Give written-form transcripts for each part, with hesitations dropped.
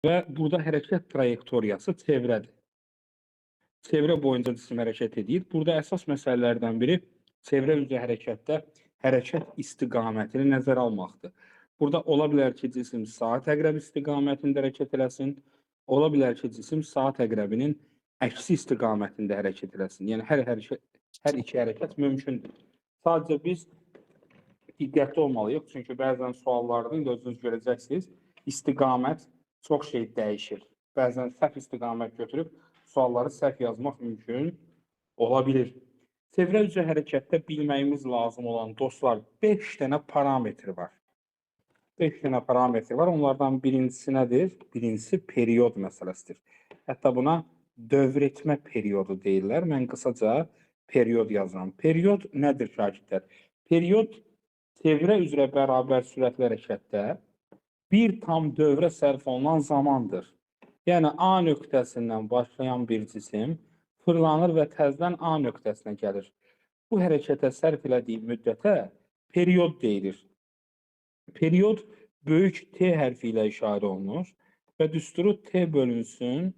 Və burada hərəkət trayektoriyası çevrədir. Çevrə boyunca cisim hərəkət edir. Burada əsas məsələlərdən biri çevrə üzrə hərəkətdə hərəkət istiqamətini nəzərə almaqdır. Burada ola bilər ki, cisim saat əqrəbi istiqamətində hərəkət eləsin, ola bilər ki, cisim saat əqrəbinin əksi istiqamətində hərəkət eləsin. Yəni hər iki hərəkət mümkündür. Sadəcə biz diqqətli olmalıyıq, çünki bəzən suallarda indi özünüz görəcəksiniz, istiqamət çox şey dəyişir. Bəzən səhv istiqamət götürüb sualları səhv yazmaq mümkün ola bilir. Çevrə üzrə hərəkətdə bilməyimiz lazım olan dostlar 5 dənə parametr var. 5 dənə parametr var. Onlardan birincisi nədir? Birincisi period məsələsidir. Hətta buna dövr etmə periodu deyirlər. Mən qısaca period yazıram. Period nədir şagirdlər? Period çevrə üzrə bərabər sürətli hərəkətdə bir tam dövrə sərf olunan zamandır. Yəni A nöqtəsindən başlayan bir cisim fırlanır və təzədən A nöqtəsinə gəlir. Bu hərəkətə sərf elədiyi müddətə period deyilir. Period böyük T hərfi ilə işarə olunur və düsturu T bölünsün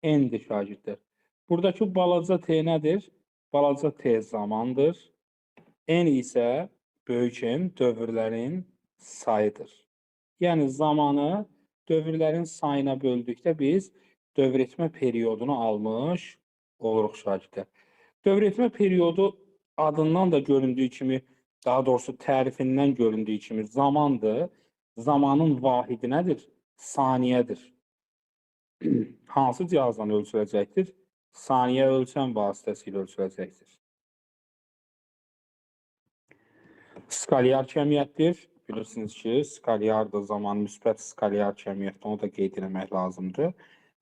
N-dir şagirdlər. Buradakı balaca T nədir? Balaca T zamandır. N isə böyük N dövrlərin sayıdır. Yəni zamanı dövrlərin sayına böldükdə biz dövr etmə periodunu almış oluruq şagirdlər. Dövr etmə periodu adından da göründüyü kimi, daha doğrusu tərifindən göründüyü kimi zamandır. Zamanın vahidi nədir? Saniyədir. Hansı cihazdan ölçüləcəkdir? Saniyə ölçən vasitəsilə ölçüləcəkdir. Skalyar kəmiyyətdir. Bilirsiniz ki, skalyar da zaman müsbət skalyar kəmiyyətdir, onu da qeyd etmək lazımdır.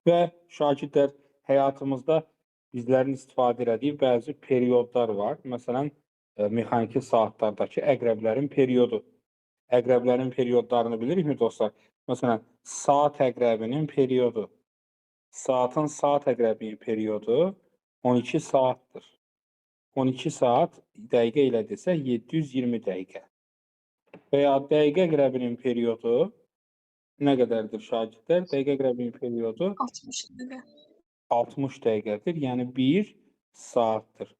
Və şagirdlər, həyatımızda bizlərin istifadə etdiyi bəzi periodlar var. Məsələn, mexaniki saatlardakı əqrəblərin periodu. Əqrəblərin periodlarını bilirikmi dostlar? Məsələn, saat əqrəbinin periodu. Saatın saat əqrəbinin periodu 12 saatdır. 12 saat dəqiqə ilə desə 720 dəqiqə. Və ya dəqiqə əqrəbinin periodu nə qədərdir şagirdlər? Dəqiqə əqrəbinin periodu 60 dəqiqə. 60 dəqiqədir, yəni 1 saatdır.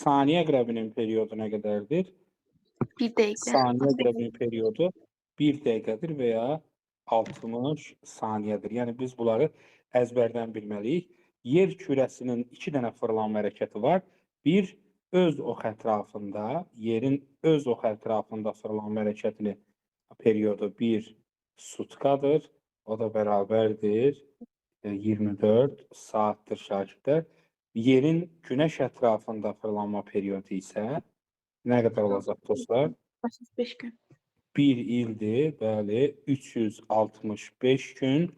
Saniyə əqrəbinin periodu nə qədərdir? 1 dəqiqə. Saniyə əqrəbinin periodu 1 dəqiqədir və ya 60 saniyədir. Yəni biz bunları əzbərdən bilməliyik. Yer kürəsinin 2 dənə fırlanma hərəkəti var. Bir, öz ox ətrafında, yerin öz ox ətrafında fırlanma hərəkətinin periodu 1 sutkadır. O da bərabərdir 24 saatdır şagirdlər. Yerin günəş ətrafında fırlanma periodu isə nə qədər olacaq dostlar? 5 gün. 1 ildir, bəli, 365 gün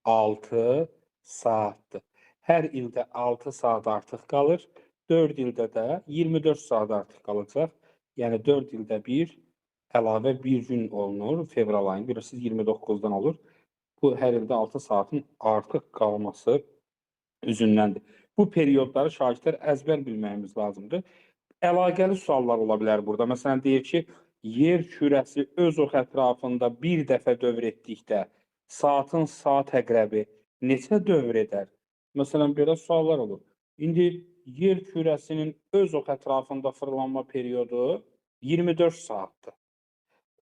6 saatdır. Hər ildə 6 saat artıq qalır. 4 ildə də 24 saat artıq qalacaq. Yəni 4 ildə bir əlavə bir gün olunur. Fevral ayının bilirsiniz 29-dan olur. Bu hər ildə 6 saatın artıq qalması üzündəndir. Bu periodları şagirdlər əzbər bilməyimiz lazımdır. Əlaqəli suallar ola bilər burada. Məsələn, deyir ki, yer kürəsi öz ox ətrafında bir dəfə dövr etdikdə saatın saat əqrəbi neçə dövr edər? Məsələn, belə suallar olur. İndi yer kürəsinin öz ox ətrafında fırlanma periodu 24 saatdır.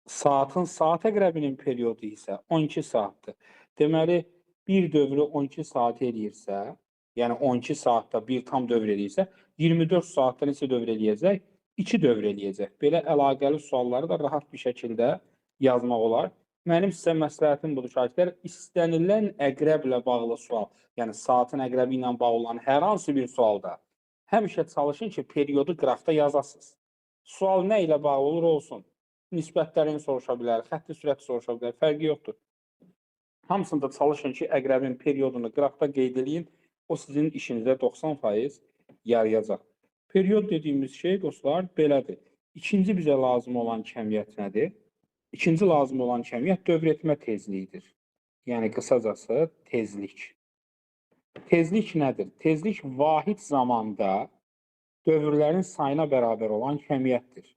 Saatın saat əqrəbinin periodu isə 12 saatdır. Deməli, bir dövrü 12 saat eləyirsə, yəni 12 saatda bir tam dövr eləyirsə, 24 saatda neçə dövr eləyəcək? 2 dövr eləyəcək. Belə əlaqəli sualları da rahat bir şəkildə yazmaq olar. Mənim sizə məsləhətim budur şagirdlər, istənilən əqrəblə bağlı sual, yəni saatın əqrəbi ilə bağlı olan hər hansı bir sualda həmişə çalışın ki, periodu qrafda yazasınız. Sual nə ilə bağlı olur olsun? Nisbətlərini soruşa bilər, xətti sürəti soruşa bilər, fərqi yoxdur. Hamısında çalışın ki, əqrəbin periodunu qrafda qeyd edin, o sizin işinizə 90% yarayacaq. Period dediyimiz şey, dostlar, belədir. İkinci bizə lazım olan kəmiyyət nədir? İkinci lazım olan kəmiyyət dövr etmə tezliyidir. Yəni, qısacası tezlik. Tezlik nədir? Tezlik vahid zamanda dövrlərin sayına bərabər olan kəmiyyətdir.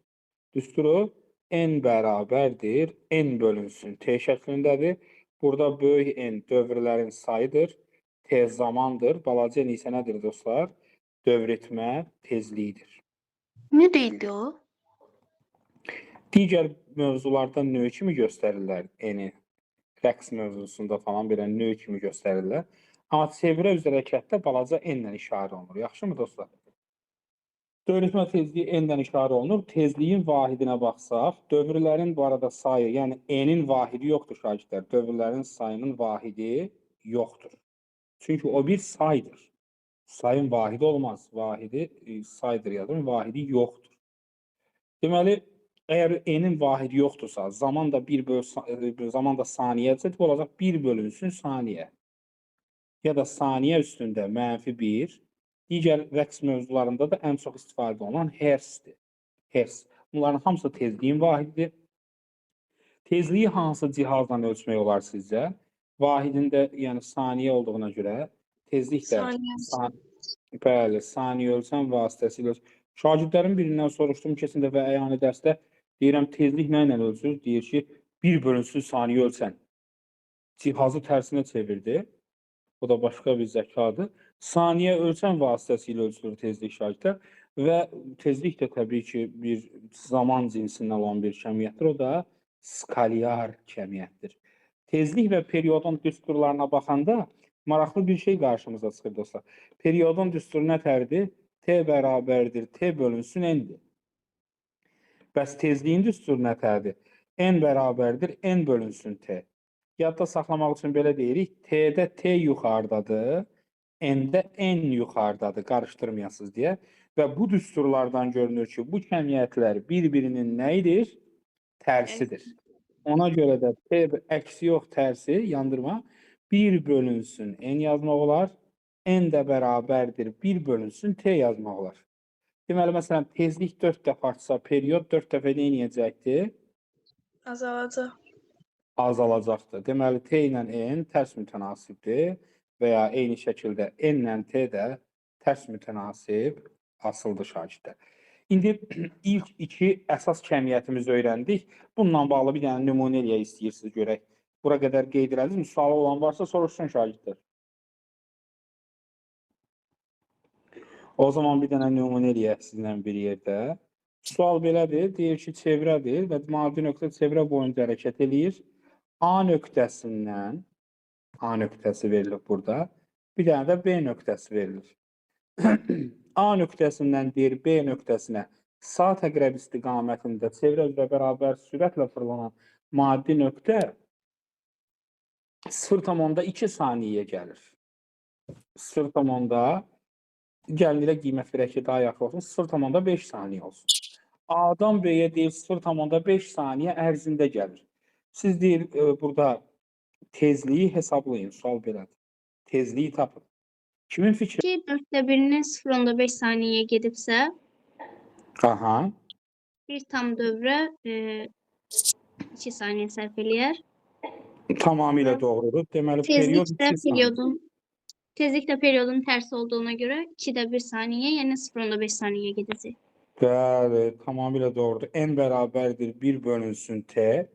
Düsturu N bərabərdir, N bölünsün T şəklindədir. Burada böyük n dövrlərin sayıdır, tez zamandır. Balaca n isə nədir dostlar? Dövr etmə tezliyidir. Ne değildi o? Digər mövzularda növ kimi göstərirlər n-i. Rəqs mövzusunda falan belə növ kimi göstərirlər. Amma çevrə üzrə hərəkətdə balaca n-lə işarə olunur. Yaxşımı dostlar? Dövr etmə tezliyi n-dən işarə olunur. Tezliyin vahidinə baxsaq, dövrlərin bu arada sayı, yəni n-in vahidi yoxdur şagirdlər. Dövrlərin sayının vahidi yoxdur. Çünki o bir saydır. Sayın vahidi olmaz. Vahidi saydır yazılır, vahidi yoxdur. Deməli, əgər n-in vahidi yoxdursa, zaman da zaman da saniyədir, olacaq 1 bölünsün saniyə. Ya da saniyə üstündə -1. Digər rəqs mövzularında da ən çox istifadə olunan hertzdir. Hertz. Bunların hamısı tezliyin vahididir. Tezliyi hansı cihazla ölçmək olar sizcə? Vahidində, yəni saniyə olduğuna görə tezlik də Saniye. bəli, saniyə ölçən vasitəsilə şagirdlərin birindən soruşdum keçən dəfə əyani dərsdə, deyirəm tezlik nə ilə ölçülür? Deyir ki, 1 bölünsün saniyə ölçən. Cihazı tərsinə çevirdi. Bu da başqa bir zəkadır. Saniyə ölçən vasitəsilə ölçülür tezlik şagirdlər və tezlik də təbii ki, bir zaman cinsindən olan bir kəmiyyətdir. O da skalyar kəmiyyətdir. Tezlik və periodun düsturlarına baxanda maraqlı bir şey qarşımıza çıxır dostlar. Periodun düsturu nətərdir? T bərabərdir, T bölünsün n-dir. Bəs tezliyin düsturu nətərdir? N bərabərdir, n bölünsün T. Yadda saxlamaq üçün belə deyirik, T-də T yuxarıdadır, N-də N yuxarıdadır, qarışdırmayasınız deyə. Və bu düsturlardan görünür ki, bu kəmiyyətlər bir-birinin nəyidir? Tərsidir. Ona görə də T əksi yox, tərsi, yandırma, 1 bölünsün N yazmaq olar, N də bərabərdir, 1 bölünsün T yazmaq olar. Deməli, məsələn, tezlik 4 dəfə artsa, period 4 dəfə nə edəcəkdir? Azalacak. Azalacaqdır. Deməli, T ilə N tərs mütənasibdir və ya eyni şəkildə N ilə T də tərs mütənasib asıldır şagirdlər. İndi ilk iki əsas kəmiyyətimizi öyrəndik. Bununla bağlı bir dənə nümunə eləyə istəyirsiniz görək. Bura qədər qeyd elədiniz. Sualı olan varsa soruşsun şagirdlər. O zaman bir dənə nümunə eləyək sizinlə bir yerdə. Sual belədir, deyir ki, çevrədir və mavi nöqtə çevrə boyunca hərəkət eləyir. A nöqtəsindən, A nöqtəsi verilir burada, bir dənə də B nöqtəsi verilir. A nöqtəsindən deyir B nöqtəsinə saat əqrəb istiqamətində çevrə üzrə bərabər sürətlə fırlanan maddi nöqtə 0,2 saniyəyə gəlir. 0,5 gəlirə qiymət verək ki, daha yaxşı olsun, 0,5 saniyə olsun. A-dan B-yə deyir 0,5 saniyə ərzində gəlir. Siz deyir, burada tezliyi hesablayın, sual belədir. Tezliyi tapın. Kimin fikri? 4/1'inin 0.5 saniyeye gedibsə, Aha, bir tam dövrə 2 saniyə sərf eləyər. tamamilə doğrudur. Deməli, period 2 saniyə. Tezlik də periodun tərsi olduğuna görə 2/1 saniyə, yəni 0.5 saniyeye gedəcək. Bəli, tamamilə doğrudur. N bərabərdir 1 bölünsün T.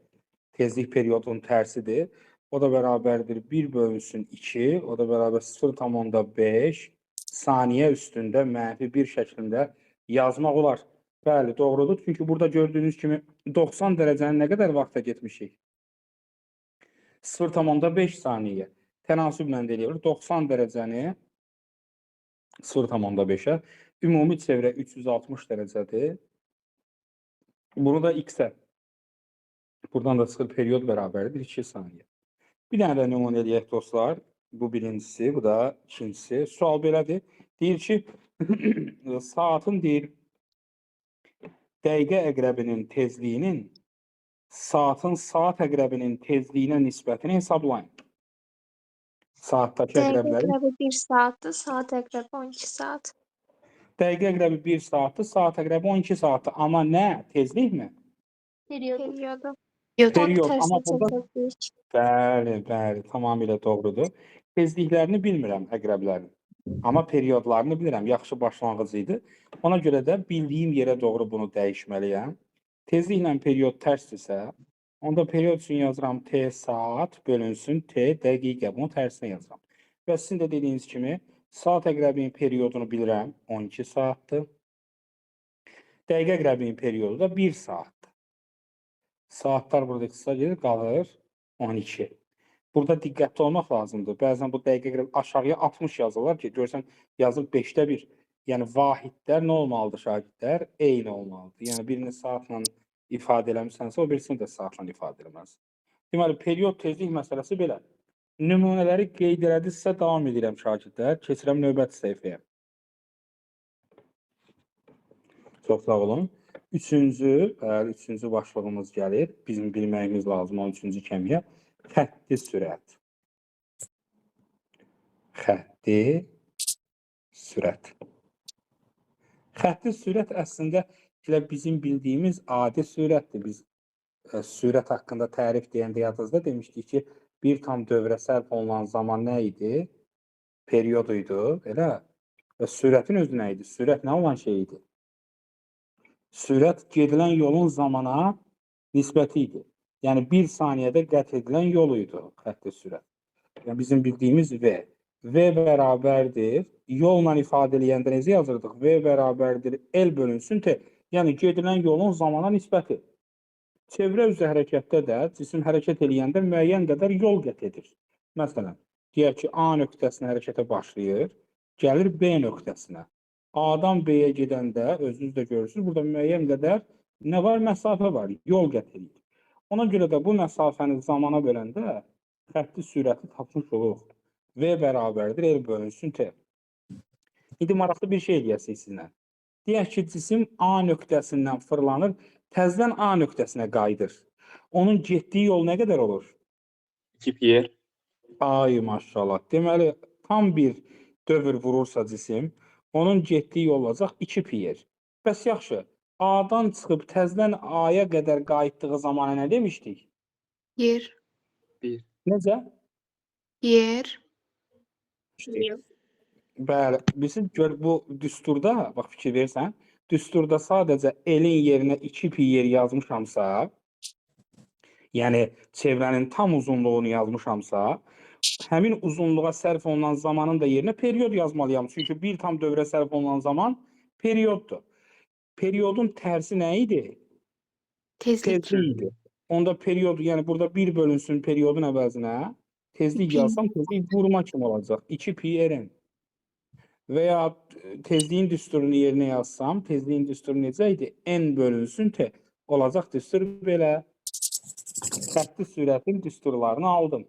Tezlik periodun tərsidir. O da bərabərdir 1 bölünsün 2. O da bərabər 0,5 saniyə üstündə -1 şəklində yazmaq olar. Bəli, doğrudur. Çünki burada gördüyünüz kimi 90 dərəcəni nə qədər vaxta getmişik? 0,5 saniyə. Tənasüblə deyilir. 90 dərəcəni 0,5-ə. Ümumi çevrə 360 dərəcədir. Bunu da x-ə. Buradan da çıxır period bərabərdir 2 saniyə. Bir dənə də nümunə eləyək dostlar. Bu birincisi, bu da ikincisi. Sual belədir. Deyir ki, saatın deyir dəqiqə əqrəbinin tezliyinin saatın saat əqrəbinin tezliyinə nisbətini hesablayın. Saatdakı Dəqiqə əqrəblərin əqrəbi 1 saatdır, saat əqrəbi 12 saat. dəqiqə əqrəbi 1 saatdır, saat əqrəbi 12 saatdır. Amma nə? Tezlikmi? Periyodu. Period. Onu Amma tərsine burada çevirdik. bəli, tamamilə doğrudur. Tezliklərini bilmirəm əqrəblərin. Amma periodlarını bilirəm. Yaxşı başlanğıc idi. Ona görə də bildiyim yerə doğru bunu dəyişməliyəm. Tezliklə period tərsdirsə, Onda periyod üçün yazıram T saat bölünsün T dəqiqə. Bunu tərsinə yazıram. Və sizin də dediyiniz kimi saat əqrəbinin periyodunu bilirəm. 12 saatdır. Dəqiqə əqrəbinin periyodu da 1 saatdır. Saatlar burada qısa gedir, qalır 12. Burada diqqətli olmaq lazımdır. Bəzən bu dəqiqə əqrəb aşağıya 60 yazırlar ki, görsən yazıb 5də 1. Yəni vahidlər nə olmalıdır şagirdlər? Eyni olmalıdır. Yəni birini saatla ifadə eləmisənsə, o birisini də saatla ifadə eləməlisən. Deməli, period tezlik məsələsi belə. Nümunələri qeyd elədinizsə, davam edirəm şagirdlər. Keçirəm növbəti səhifəyə. Çox sağ olun. Üçüncü başlığımız gəlir. Bizim bilməyimiz lazım o üçüncü kəmiyə. Xətti sürət. Xətti sürət. Xətti sürət əslində bizim bildiyimiz adi sürətdir. Biz sürət haqqında tərif deyəndə yadınızda demişdik ki, bir tam dövrə sərf olunan zaman nə idi? Periyod idi, elə? Və sürətin özü nə idi? Sürət nə olan şey idi? Sürət gedilən yolun zamana nisbəti idi. Yəni, 1 saniyədə qət edilən yol idi xətti sürət. Yəni, bizim bildiyimiz V. V bərabərdir. Yolla ifadə eləyəndə necə yazırdıq? V bərabərdir L bölünsün T. Yəni, gedilən yolun zamana nisbəti. Çevrə üzrə hərəkətdə də cisim hərəkət eləyəndə müəyyən qədər yol qət edir. Məsələn, deyək ki, A nöqtəsinə hərəkətə başlayır, gəlir B nöqtəsinə. A-dan B-yə gedəndə, özünüz də görürsünüz, burada müəyyən qədər nə var? Məsafə var, yol qət edir. Ona görə də bu məsafəni zamana böləndə xətti sürəti tapmış oluruq. V bərabərdir L bölünsün T. İndi maraqlı bir şey eləyəsiniz sizinlə. Deyək ki, cisim A nöqtəsindən fırlanır, təzədən A nöqtəsinə qayıdır. Onun getdiyi yol nə qədər olur? 2 pi. Ay maşallah. Deməli, tam bir dövr vurursa cisim, onun getdiyi yol olacaq 2 pi. Bəs yaxşı, A-dan çıxıb təzədən A-ya qədər qayıtdığı zamana nə demişdik? Yer. Necə? Yer. Bəli, bizim gör bu düsturda, bax fikir versən, düsturda sadəcə L-in yerinə 2 pi yer yazmışamsa, yəni çevrənin tam uzunluğunu yazmışamsa, həmin uzunluğa sərf olunan zamanın da yerinə periyod yazmalıyam. Çünki bir tam dövrə sərf olunan zaman periyoddur. Periyodun tərsi nə idi? Tezlik. Tezlik idi. Onda periyod, yəni burada 1 bölünsün periyodun əvəzinə, tezlik yazsam, tezlik vurma kimi olacaq. 2 pi r-in. Və ya tezliyin düsturunu yerinə yazsam, tezliyin düsturu necə idi? N bölünsün T. Olacaq düstur belə. Xətti sürətin düsturlarını aldım.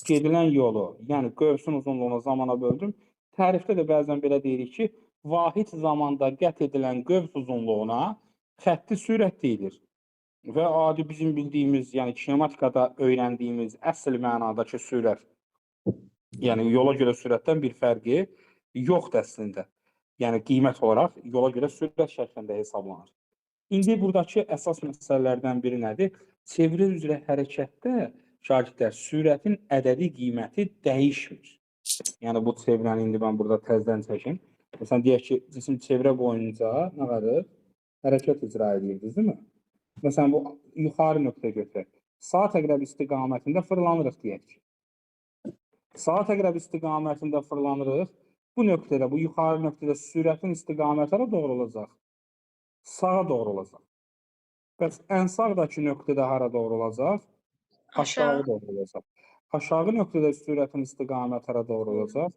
Gedilən yolu, yəni qövsün uzunluğunu zamana böldüm. Tərifdə də bəzən belə deyirik ki, vahid zamanda qət edilən qövs uzunluğuna xətti sürət deyilir. Və adi bizim bildiyimiz, yəni kinematikada öyrəndiyimiz əsl mənadakı sürət, yəni yola görə sürətdən bir fərqi yoxdur əslində. Yəni qiymət olaraq yola görə sürət şəklində hesablanır. İndi buradakı əsas məsələlərdən biri nədir? Çevrə üzrə hərəkətdə şagirdlər sürətin ədədi qiyməti dəyişmir. Yəni bu çevrəni indi mən burada təzədən çəkim. Məsələn, deyək ki, cisim çevrə boyunca nə qədər hərəkət icra edirdiniz, değil mi? Məsələn, bu yuxarı nöqtə götürək. Saat əqrəb istiqamətində fırlanırıq deyək ki. Saat əqrəb istiqamətində fırlanırıq. Bu nöqtədə, bu yuxarı nöqtədə sürətin istiqaməti hara doğru olacaq? Sağa doğru olacaq. Bəs ən sağdakı nöqtədə hara doğru olacaq? Aşağı doğru olacaq. Aşağı nöqtədə sürətin istiqaməti hara doğru olacaq?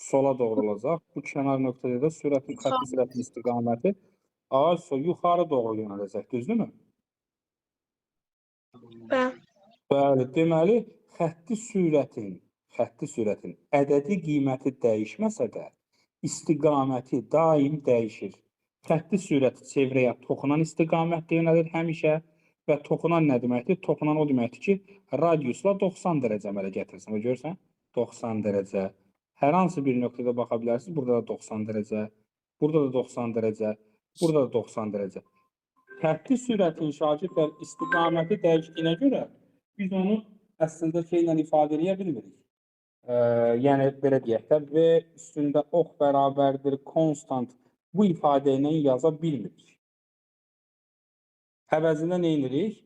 Sola doğru olacaq. Bu kənar nöqtədə də xətti sürətin istiqaməti yuxarı doğru yönələcək, düzdürmü? Bəli, deməli, xətti sürətin ədədi qiyməti dəyişməsə də, istiqaməti daim dəyişir. Xətti sürəti çevrəyə toxunan istiqamətdə yönəlir həmişə və toxunan nə deməkdir? Toxunan o deməkdir ki, radiusla 90 dərəcə əmələ gətirsin. O görürsən, 90 dərəcə. Hər hansı bir nöqtədə baxa bilərsiniz, burada da 90 dərəcə, burada da 90 dərəcə, burada da 90 dərəcə. Xətti sürətin şagirdlər istiqaməti dəyişdiyinə görə biz onu əslində şeylə ifadə edə bilmirik. Yəni, belə deyək də, V üstündə ox bərabərdir, konstant bu ifadə ilə yaza bilmirik. Əvəzində nə edirik?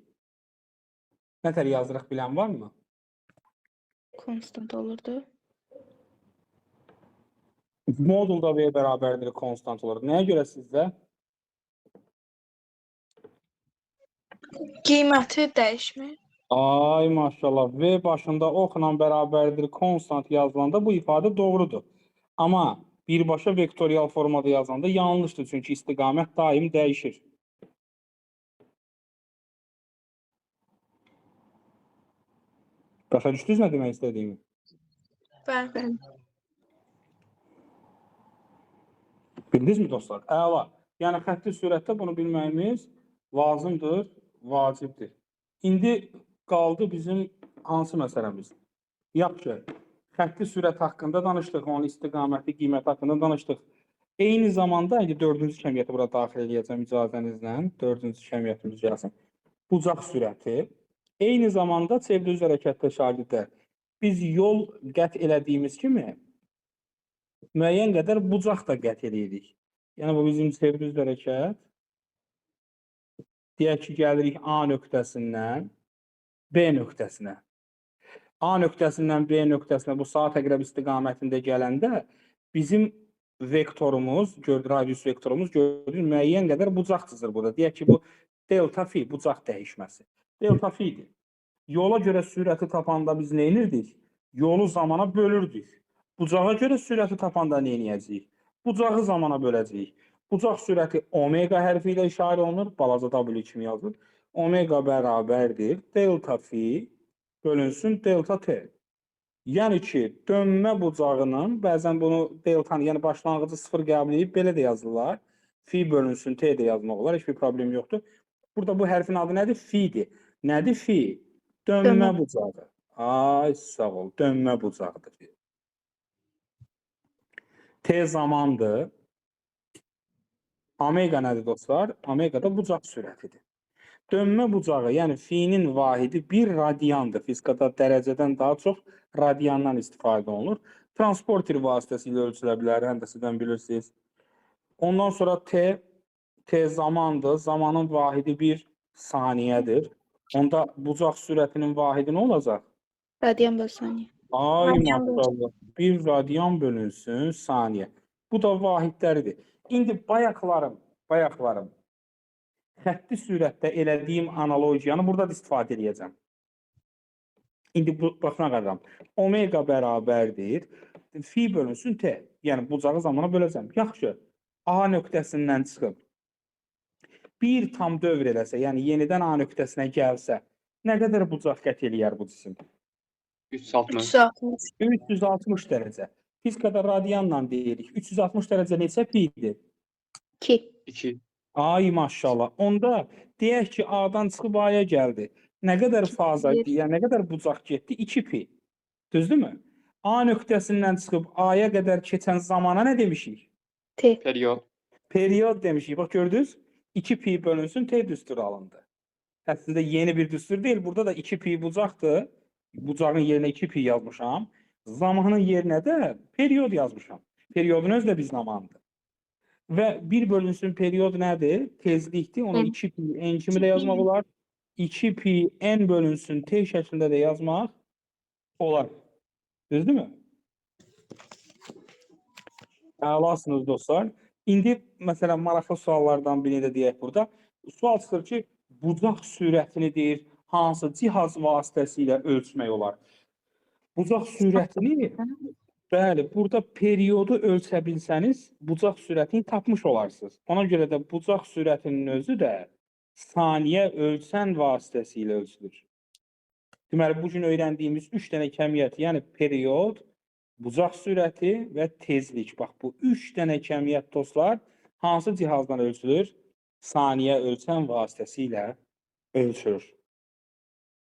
Nətər yazırıq bilən varmı? Konstant olurdu. Modulda V bərabərdir konstant olur. Nəyə görə sizdə? Qiyməti dəyişmir. Ay maşallah. V başında oxla bərabərdir konstant yazılanda bu ifadə doğrudur. Amma birbaşa vektorial formada yazılanda yanlışdır. Çünki istiqamət daim dəyişir. Başa düşdünüz nə demək istədiyimi? Bəli. Bildinizmi dostlar? Əla. Yəni xətti sürətdə bunu bilməyimiz lazımdır, vacibdir. İndi qaldı bizim hansı məsələmiz? Yaxşı. Xətti sürət haqqında danışdıq, onun istiqaməti, qiyməti haqqında danışdıq. Eyni zamanda indi dördüncü kəmiyyəti bura daxil edəcəm icazənizlə. Dördüncü kəmiyyətimiz gəlsin. Bucaq sürəti. Eyni zamanda çevre düz hərəkətdə şagirdlər. Biz yol qət elədiyimiz kimi müəyyən qədər bucaq da qət edirik. Yəni bu bizim çevre düz hərəkət. Deyək ki, gəlirik A nöqtəsindən B nöqtəsinə. A nöqtəsindən B nöqtəsinə bu saat əqrəb istiqamətində gələndə bizim vektorumuz, radius vektorumuz gördüyünüz müəyyən qədər bucaq çizir burada. Deyək ki, bu delta fi bucaq dəyişməsi. Delta fi'dir. Yola görə sürəti tapanda biz nə edirdik? Yolu zamana bölürdük. Bucağa görə sürəti tapanda nə edəcəyik? Bucağı zamana böləcəyik. Bucaq sürəti omega hərfi ilə işarə olunur. Balaca W kimi yazılır. Omega bərabərdir delta fi bölünsün delta t. Yəni ki, dönmə bucağının, bəzən bunu deltanı, yəni başlanğıcı 0 qəbul edib belə də yazırlar. Fi bölünsün t də yazmaq olar, heç bir problem yoxdur. Burada bu hərfin adı nədir? Fi'dir. Nədir fi? Dönmə bucağı. Ay, sağ ol. Dönmə bucağıdır. T zamandır. Omega nədir dostlar? Omega da bucaq sürətidir. Dönmə bucağı, yəni fi'nin vahidi 1 radiandır. Fizikada dərəcədən daha çox radiandan istifadə olunur. Transporter vasitəsilə ölçülə bilər, həndəsədən bilirsiniz. Ondan sonra T zamandır. Zamanın vahidi 1 saniyədir. Onda bucaq sürətinin vahidi nə olacaq? Radian bölü saniye. Ay Radian bölü- maşallah. 1 radian bölünsün saniyə. Bu da vahidləridir. İndi bayaqlarım. Xətti sürətdə elədiyim analogiyanı burada da istifadə edəcəm. İndi baxına qaram. Omega bərabərdir. Fi bölünsün t. Yəni bucağı zamana böləcəm. Yaxşı. A nöqtəsindən çıxıb bir tam dövr eləsə, yəni yenidən A nöqtəsinə gəlsə, nə qədər bucaq qət eləyər bu cisim? 360. 360. 360 dərəcə. Fizikada radianla deyirik. 360 dərəcə neçə pi'dir? 2. 2. Ay maşallah. Onda deyək ki, A-dan çıxıb A-ya gəldi. Nə qədər faza, Bir. yəni nə qədər bucaq getdi? 2 pi. Düzdürmü? A nöqtəsindən çıxıb A-ya qədər keçən zamana nə demişik? T. Periyod. Periyod demişik. Bax gördünüz? 2 pi bölünsün T düsturu alındı. Əslində yeni bir düstur deyil. Burada da 2 pi bucaqdır. Bucağın yerinə 2 pi yazmışam. Zamanın yerinə də periyod yazmışam. Periyodun özü də bir zamandır. Və 1 bölünsün periyod nədir? Tezlikdir. Onu N. 2 pi n kimi də yazmaq olar. 2 pi n bölünsün t şəklində də yazmaq olar. Düzdürmü? Əlasınız dostlar. İndi məsələn maraqlı suallardan birini də deyək burada. Sual çıxır ki, bucaq sürətini deyir, hansı cihaz vasitəsilə ölçmək olar? Bucaq sürətini, bəli, burada periyodu ölçə bilsəniz, bucaq sürətini tapmış olarsınız. Ona görə də bucaq sürətinin özü də saniyə ölçən vasitəsilə ölçülür. Deməli, bugün öyrəndiyimiz 3 dənə kəmiyyət, yəni periyod, bucaq sürəti və tezlik. Bax, bu 3 dənə kəmiyyət dostlar hansı cihazdan ölçülür? Saniyə ölçən vasitəsilə ölçülür.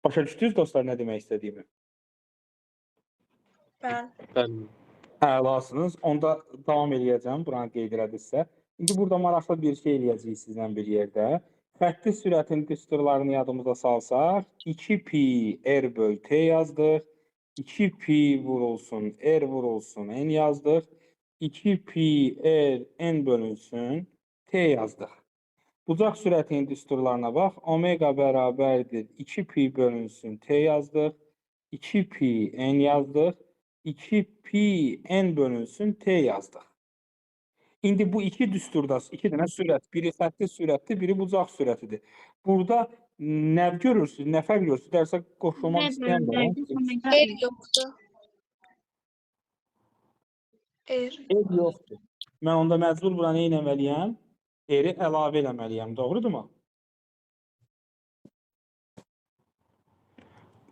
Başa düşdünüz dostlar nə demək istədiyimi? Bəli. Bəli. Əlasınız. Onda davam eləyəcəm, buranı qeyd elədinizsə. İndi burada maraqlı bir şey eləyəcəyik sizlə bir yerdə. Xətti sürətin düsturlarını yadımıza salsaq, 2 pi r böl t yazdıq. 2 pi vurulsun, r vurulsun, n yazdıq. 2 pi r n bölünsün, t yazdıq. Bucaq sürətinin düsturlarına bax. Omega bərabərdir 2 pi bölünsün t yazdıq. 2 pi n yazdıq. 2 pi n bölünsün t yazdıq. İndi bu iki düsturda iki dənə sürət, biri xətti sürətdir, biri bucaq sürətidir. Burada nə görürsünüz, nə fərq görürsünüz? Dərsə qoşulmaq istəyən də. R yoxdur. R. R yoxdur. Mən onda məcbur bura nə etməliyəm? R-i əlavə eləməliyəm, doğrudurmu?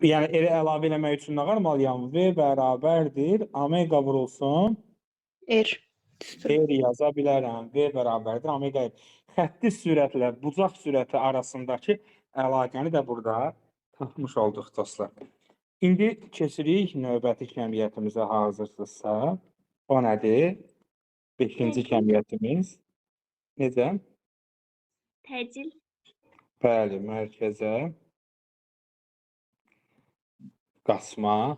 Yəni R-i əlavə eləmək üçün nə qarmalıyam? V bərabərdir, omega vurulsun. R. R yaza bilərəm. V bərabərdir, omega R. Xətti sürətlə bucaq sürəti arasındakı əlaqəni də burada tapmış olduq dostlar. İndi keçirik növbəti kəmiyyətimizə hazırsınızsa. O nədir? 5-ci kəmiyyətimiz. Necə? Təcil. Bəli, mərkəzə qaçma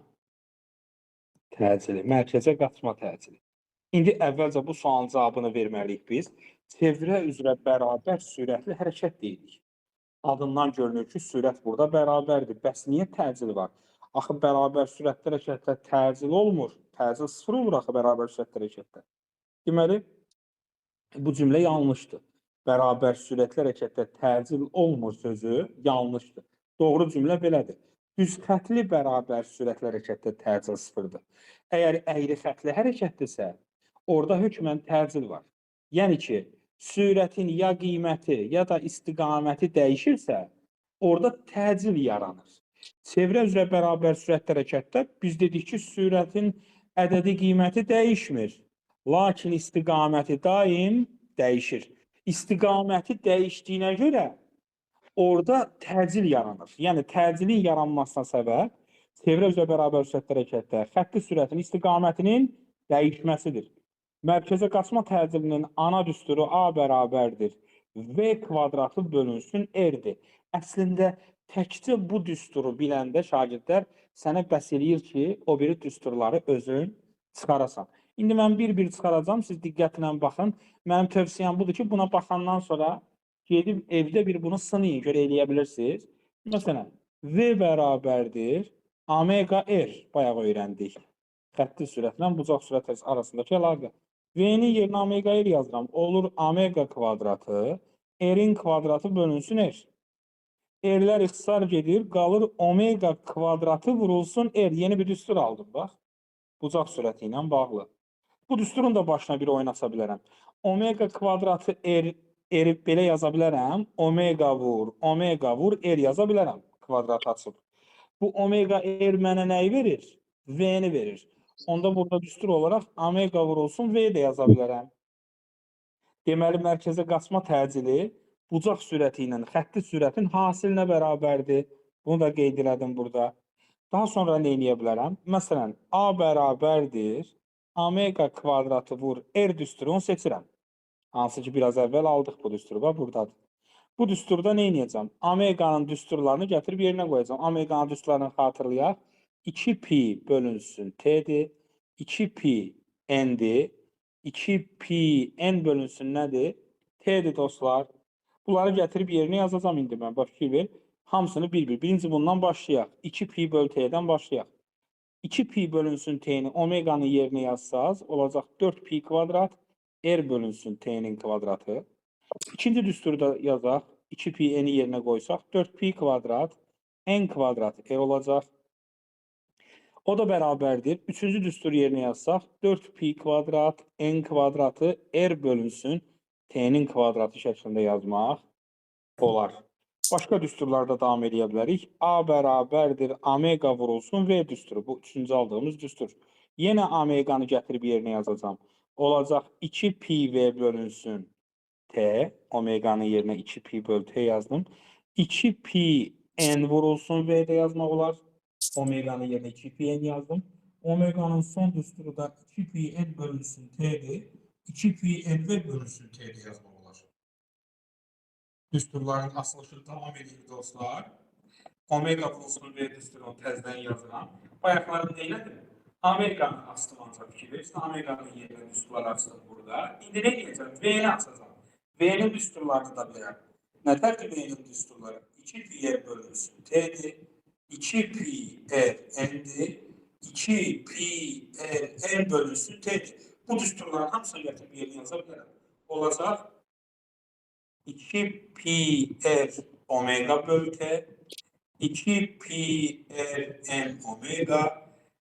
təcili. Mərkəzə qaçma təcili. İndi əvvəlcə bu sualın cavabını verməliyik biz. Çevrə üzrə bərabər sürətli hərəkət deyirik. Adından görünür ki, sürət burada bərabərdir. Bəs niyə təcil var? Axı, bərabər sürətli hərəkətdə təcil olmur. Təcil 0 olur axı, bərabər sürətli hərəkətdə. Deməli, bu cümlə yanlışdır. Bərabər sürətli hərəkətdə təcil olmur sözü yanlışdır. Doğru cümlə belədir. Düz xətli bərabər sürətli hərəkətdə təcil 0-dır. Əgər əyri xətli hərəkətdirsə, orada hökmən təcil var. Yəni ki, sürətin ya qiyməti, ya da istiqaməti dəyişirsə, orada təcil yaranır. Çevrə üzrə bərabər sürətli hərəkətdə biz dedik ki, sürətin ədədi qiyməti dəyişmir. Lakin istiqaməti daim dəyişir. İstiqaməti dəyişdiyinə görə orada təcil yaranır. Yəni, təcilin yaranmasına səbəb çevrə üzrə bərabər sürətli hərəkətdə xətti sürətin istiqamətinin dəyişməsidir. Mərkəzə qaçma təcilinin ana düsturu A bərabərdir. V kvadratı bölünsün R-dir. Əslində, təkcə bu düsturu biləndə şagirdlər sənə bəs eləyir ki, o biri düsturları özün çıxarasan. İndi mən bir-bir çıxaracam, siz diqqətlə baxın. Mənim tövsiyəm budur ki, buna baxandan sonra gedib evdə bir bunu sınayın, görə eləyə bilirsiniz. Məsələn, V bərabərdir omega R, bayaq öyrəndik. Xətti sürətlə bucaq sürət arasındakı əlaqə. V-nin yerinə omega R yazıram. Olur omega kvadratı, R-in kvadratı bölünsün R. R-lər ixtisar gedir, qalır omega kvadratı vurulsun R. Yeni bir düstur aldım, bax. Bucaq sürəti ilə bağlı. Bu düsturun da başına bir oynasa bilərəm. Omega kvadratı R belə yaza bilərəm. Omega vur, R yaza bilərəm. Kvadrat açıb. Bu omega R mənə nəyi verir? V-ni verir. Onda burada düstur olaraq omega vurulsun, V də yaza bilərəm. Deməli, mərkəzə qaçma təcili bucaq sürəti ilə xətti sürətin hasilinə bərabərdir. Bunu da qeyd elədim burada. Daha sonra nə edə bilərəm? Məsələn, A bərabərdir omega kvadratı vur R düsturunu seçirəm. Hansı ki, biraz əvvəl aldıq bu düsturu, buradadır. Bu düsturda nə edəcəm? Omeganın düsturlarını gətirib yerinə qoyacam. Omeganın düsturlarını xatırlayaq. 2 pi bölünsün t'dir. 2 pi n'dir. 2 pi n bölünsün nədir? T'dir dostlar. Bunları gətirib yerinə yazacam indi mən. Bax, fikir ver. Hamısını bir-bir. Birinci bundan başlayaq. 2 pi böl t'dən başlayaq. 2 pi bölünsün t'ni omeganın yerinə yazsaz, olacaq 4 pi kvadrat. R bölünsün t'nin kvadratı. İkinci düsturda yazaq. 2 pi n'i yerinə qoysaq. 4 pi kvadrat. N kvadrat R olacaq. O da bərabərdir. Üçüncü düstur yerinə yazsaq. 4 pi kvadrat. N kvadratı R bölünsün t'nin kvadratı şəklində yazmaq olar. Başqa düsturlarda davam edə bilərik. A bərabərdir. Omega vurulsun V düsturu. Bu üçüncü aldığımız düstur. Yenə omeganı gətirib yerinə yazacağım. Olacaq 2 pi V bölünsün T. Omeganın yerinə 2 pi böl T yazdım. 2 pi N vurulsun V də yazmaq olar. Omeganın yerinə 2 pi N yazdım. Omeganın son düsturu da 2 pi N bölünsün T'dir. 2 pi N V bölünsün T'dir yazmaq olar. Düsturların asılışı davam edir dostlar. Omega vurulsun V düsturunu təzdən yazıram. Bayaqları neylədir? Omeganın açdım ancaq fikir verirsin. Omeganın yerinə düsturlar açdım burada. İndi nə edəcəm? V-ni açacağım. V-nin düsturlarını da verəm. Nə tərtib edelim düsturları? 2 pi r bölünsün t'dir. 2 pi r n'dir. 2 pi r n bölünsün t'dir. Bu düsturların hamısını gətirib yerinə yaza bilərəm. Olacaq 2 pi r omega bölü t, 2 pi r n omega,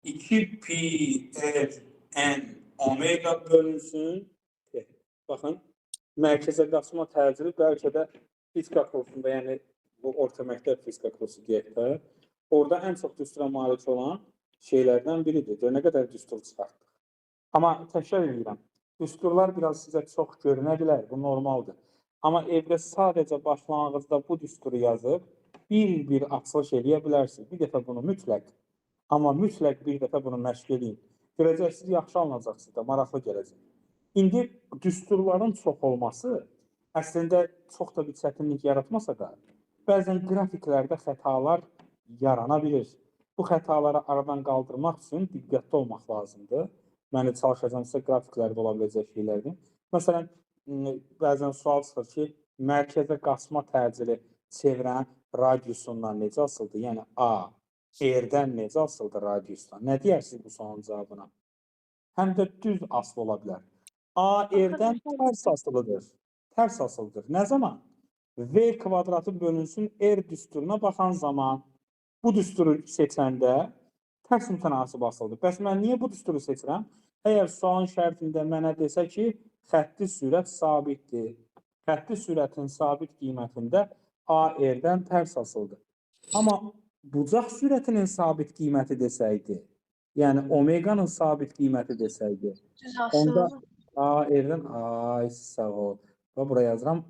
2 pi r n omega bölünsün t. Baxın, mərkəzə qaçma təcili bəlkə də fizika kursunda, yəni bu orta məktəb fizika kursu deyək də, orada ən çox düstura malik olan şeylərdən biridir. Nə qədər düstur çıxartdıq. Amma təkrar edirəm, düsturlar biraz sizə çox görünə bilər, bu normaldır. Amma evdə sadəcə başlanğıcda bu düsturu yazıb, bir açılış eləyə bilərsiniz. Bir dəfə bunu mütləq, amma mütləq bir dəfə bunu məşq edin. Görəcəksiniz, yaxşı alınacaqsınız da, maraqlı gələcək. İndi düsturların çox olması əslində çox da bir çətinlik yaratmasa da, bəzən qrafiklərdə xətalar yarana bilir. Bu xətaları aradan qaldırmaq üçün diqqətli olmaq lazımdır. Mən çalışacağım sizə qrafiklərdə ola biləcək şeylərdir. Məsələn, bəzən sual çıxır ki, mərkəzə qaçma təcili çevrənin radiusundan necə asıldı? Yəni A, R-dən necə asıldı radiusdan? Nə deyərsiniz bu sualın cavabına? Həm də düz asılı ola bilər. A, R-dən tərs asılıdır. Tərs asılıdır. Nə zaman? V kvadratı bölünsün R düsturuna baxan zaman. Bu düsturu seçəndə tərs mütənasib asılıdır. Bəs mən niyə bu düsturu seçirəm? Əgər sualın şərtində mənə desə ki, xətti sürət sabitdir. Xətti sürətin sabit qiymətində A, R-dən tərs asılıdır. Amma bucaq sürətinin sabit qiyməti desəydi, yəni omeganın sabit qiyməti desəydi, onda A, R-dən, ay sağ ol. Və buraya yazıram,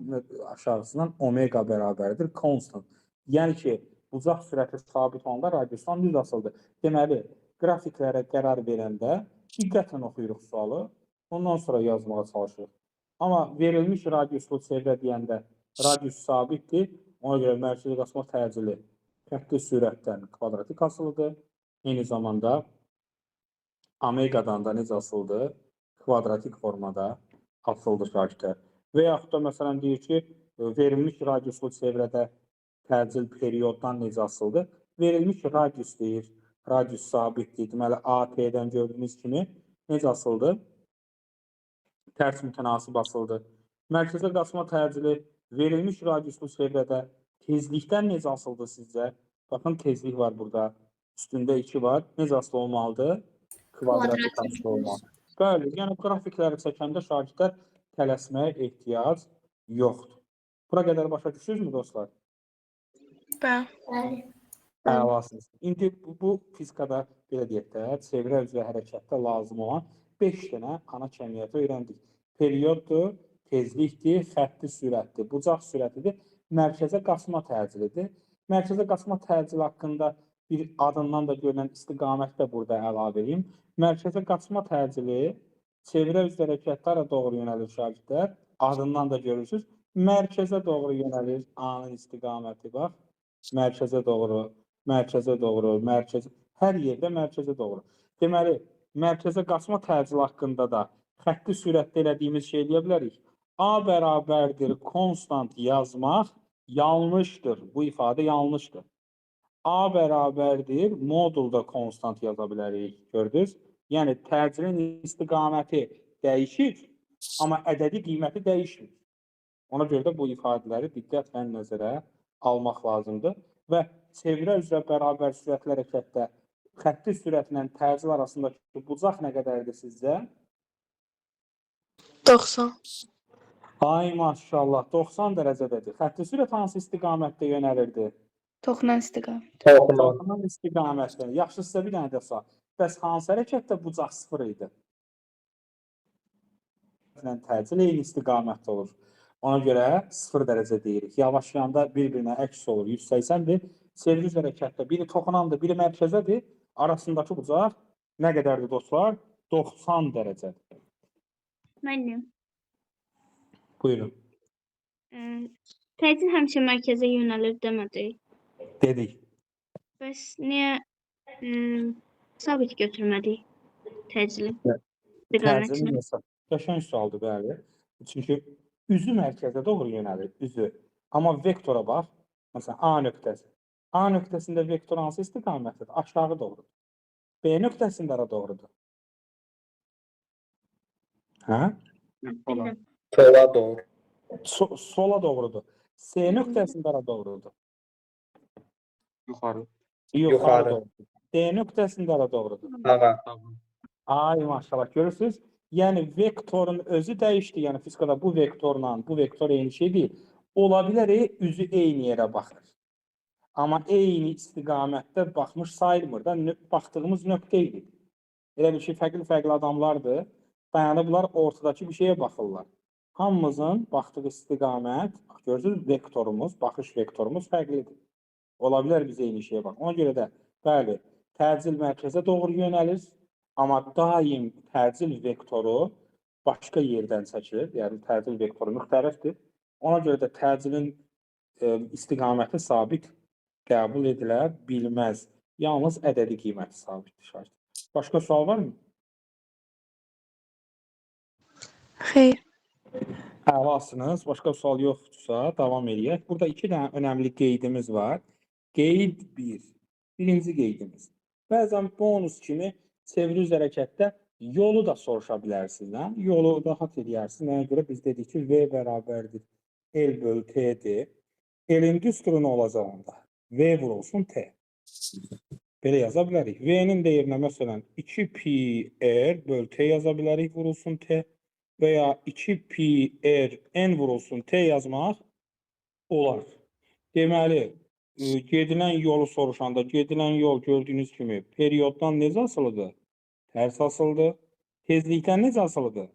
aşağısından omega bərabərdir, constant. Yəni ki, bucaq sürəti sabit olanda radiusdan düz asıldı. Deməli, qrafiklərə qərar verəndə diqqətlə oxuyuruq sualı, ondan sonra yazmağa çalışırıq. Amma verilmiş radiuslu çevrə deyəndə radius sabitdir, ona görə mərkəzə qaçma təcili xətti sürətdən kvadratik asılıdır. Eyni zamanda omegadan da necə asıldı? Kvadratik formada asıldı şagirdlər. Və yaxud da məsələn deyir ki, verilmiş radiuslu çevrədə təcil perioddan necə asıldı? Verilmiş radius deyir, radius sabitdir. Deməli, AT-dən gördüyünüz kimi necə asıldı? Tərs mütənasib asıldı. Mərkəzə qaçma təcili verilmiş radiuslu çevrədə tezlikdən necə asıldı sizcə? Baxın, tezlik var burada. Üstündə 2 var. Necə asılı olmalıdır? Kvadratik asılı olmalıdır. Bəli, yəni qrafikləri çəkəndə şagirdlər tələsməyə ehtiyac yoxdur. Bura qədər başa düşürsünüzmü dostlar? Bəli. Əlasınız. İndi bu fizikada belə deyək də, çevrə üzrə hərəkətdə lazım olan 5 dənə ana kəmiyyəti öyrəndik. Perioddur, tezlikdir, xətti sürətdir, bucaq sürətidir, mərkəzə qaçma təcilidir. Mərkəzə qaçma təcili haqqında bir adından da görünən istiqamət də burada əlavə edeyim. Mərkəzə qaçma təcili çevrə üzrə hərəkətlərə doğru yönəlir şagirdlər. Adından da görürsünüz. Mərkəzə doğru yönəlir A-nın istiqaməti bax. Mərkəzə doğru, mərkəzə, hər yerdə mərkəzə doğru. Deməli, mərkəzə qaçma təcili haqqında da xətti sürətdə elədiyimiz şey deyə bilərik. A bərabərdir konstant yazmaq yanlışdır. Bu ifadə yanlışdır. A bərabərdir modulda konstant yaza bilərik. Gördünüz? Yəni, təcilin istiqaməti dəyişir, amma ədədi qiyməti dəyişmir. Ona görə də bu ifadələri diqqətlə nəzərə almaq lazımdır və çevrə üzrə bərabər sürətli hərəkətdə xətti sürətlə təcil arasındakı bucaq nə qədərdir sizcə? 90. Ay maşallah, 90 dərəcədədir. Xətti sürət hansı istiqamətdə yönəlirdi? Toxunan istiqamət. Toxunan istiqamətdə. Yaxşı, sizə bir dənə də sual. Bəs hansı hərəkətdə bucaq 0 idi? Təcil eyni istiqamətdə olur. Ona görə 0 dərəcə deyirik. Yavaşlayanda bir-birinə əks olur. 180-dir. Çeviriş hərəkətdə biri toxunandır, biri mərkəzədir. Arasındakı bucaq nə qədərdir dostlar? 90 dərəcədir. Müəllim, Buyurun. təcil həmişə mərkəzə yönəlir demədik. Dedik. Bəs niyə sabit götürmədik təcili? Təcili nəsə? Qəşəng sualdır, bəli. Çünki üzü mərkəzə doğru yönəlir, üzü. Amma vektora bax. Məsələn, A nöqtəsi. A nöqtəsində vektor hansı istiqamətdir? Aşağı doğrudur. B nöqtəsində hara doğrudur? Hə? Sola. Bildim. Sola doğru. Sola doğrudur. C nöqtəsində hara doğrudur? Yuxarı. Yuxarı Yuxarı. doğrudur. D nöqtəsində hara doğrudur? Sağa. Sağ. Ay maşallah görürsünüz. Yəni vektorun özü dəyişdi. Yəni fizikada bu vektorla bu vektor eyni şey deyil. Ola bilər üzü eyni yerə baxır. Amma eyni istiqamətdə baxmış sayılmır da. Baxdığımız nöqtə idi. Elə bir şey fərqli adamlardır. Dayanıblar ortadakı bir şeyə baxırlar. Hamımızın baxdığı istiqamət, görürsünüz vektorumuz, baxış vektorumuz fərqlidir. Ola bilər biz eyni şeyə bax. Ona görə də bəli, təcil mərkəzə doğru yönəlir. Amma daim təcil vektoru başqa yerdən çəkilir. Yəni təcil vektoru müxtəlifdir. Ona görə də təcilin istiqaməti sabit qəbul edilə bilməz. Yalnız ədədi qiyməti sabitdir. Başqa sual varmı? Xeyr. Əlasınız. Başqa sual yoxdursa davam edək. Burada iki dənə önəmli qeydimiz var. Qeyd 1. Birinci qeydimiz. Bəzən bonus kimi çeviri üzrə hərəkətdə yolu da soruşa bilərsiniz. Hə? Yolu rahat edərsiniz. Nəyə görə biz dedik ki, V bərabərdir L bölü T'dir. L'in düsturu nə olacaq onda? V vurulsun T. Belə yaza bilərik. V-nin dəyərinə məsələn 2 pi R bölü T yaza bilərik vurulsun T və ya 2 pi R N vurulsun T yazmaq olar. Deməli, gedilən yolu soruşanda, gedilən yol gördüyünüz kimi periyoddan necə asılıdır? Tərs asılıdır. Tezlikdən necə asılıdır?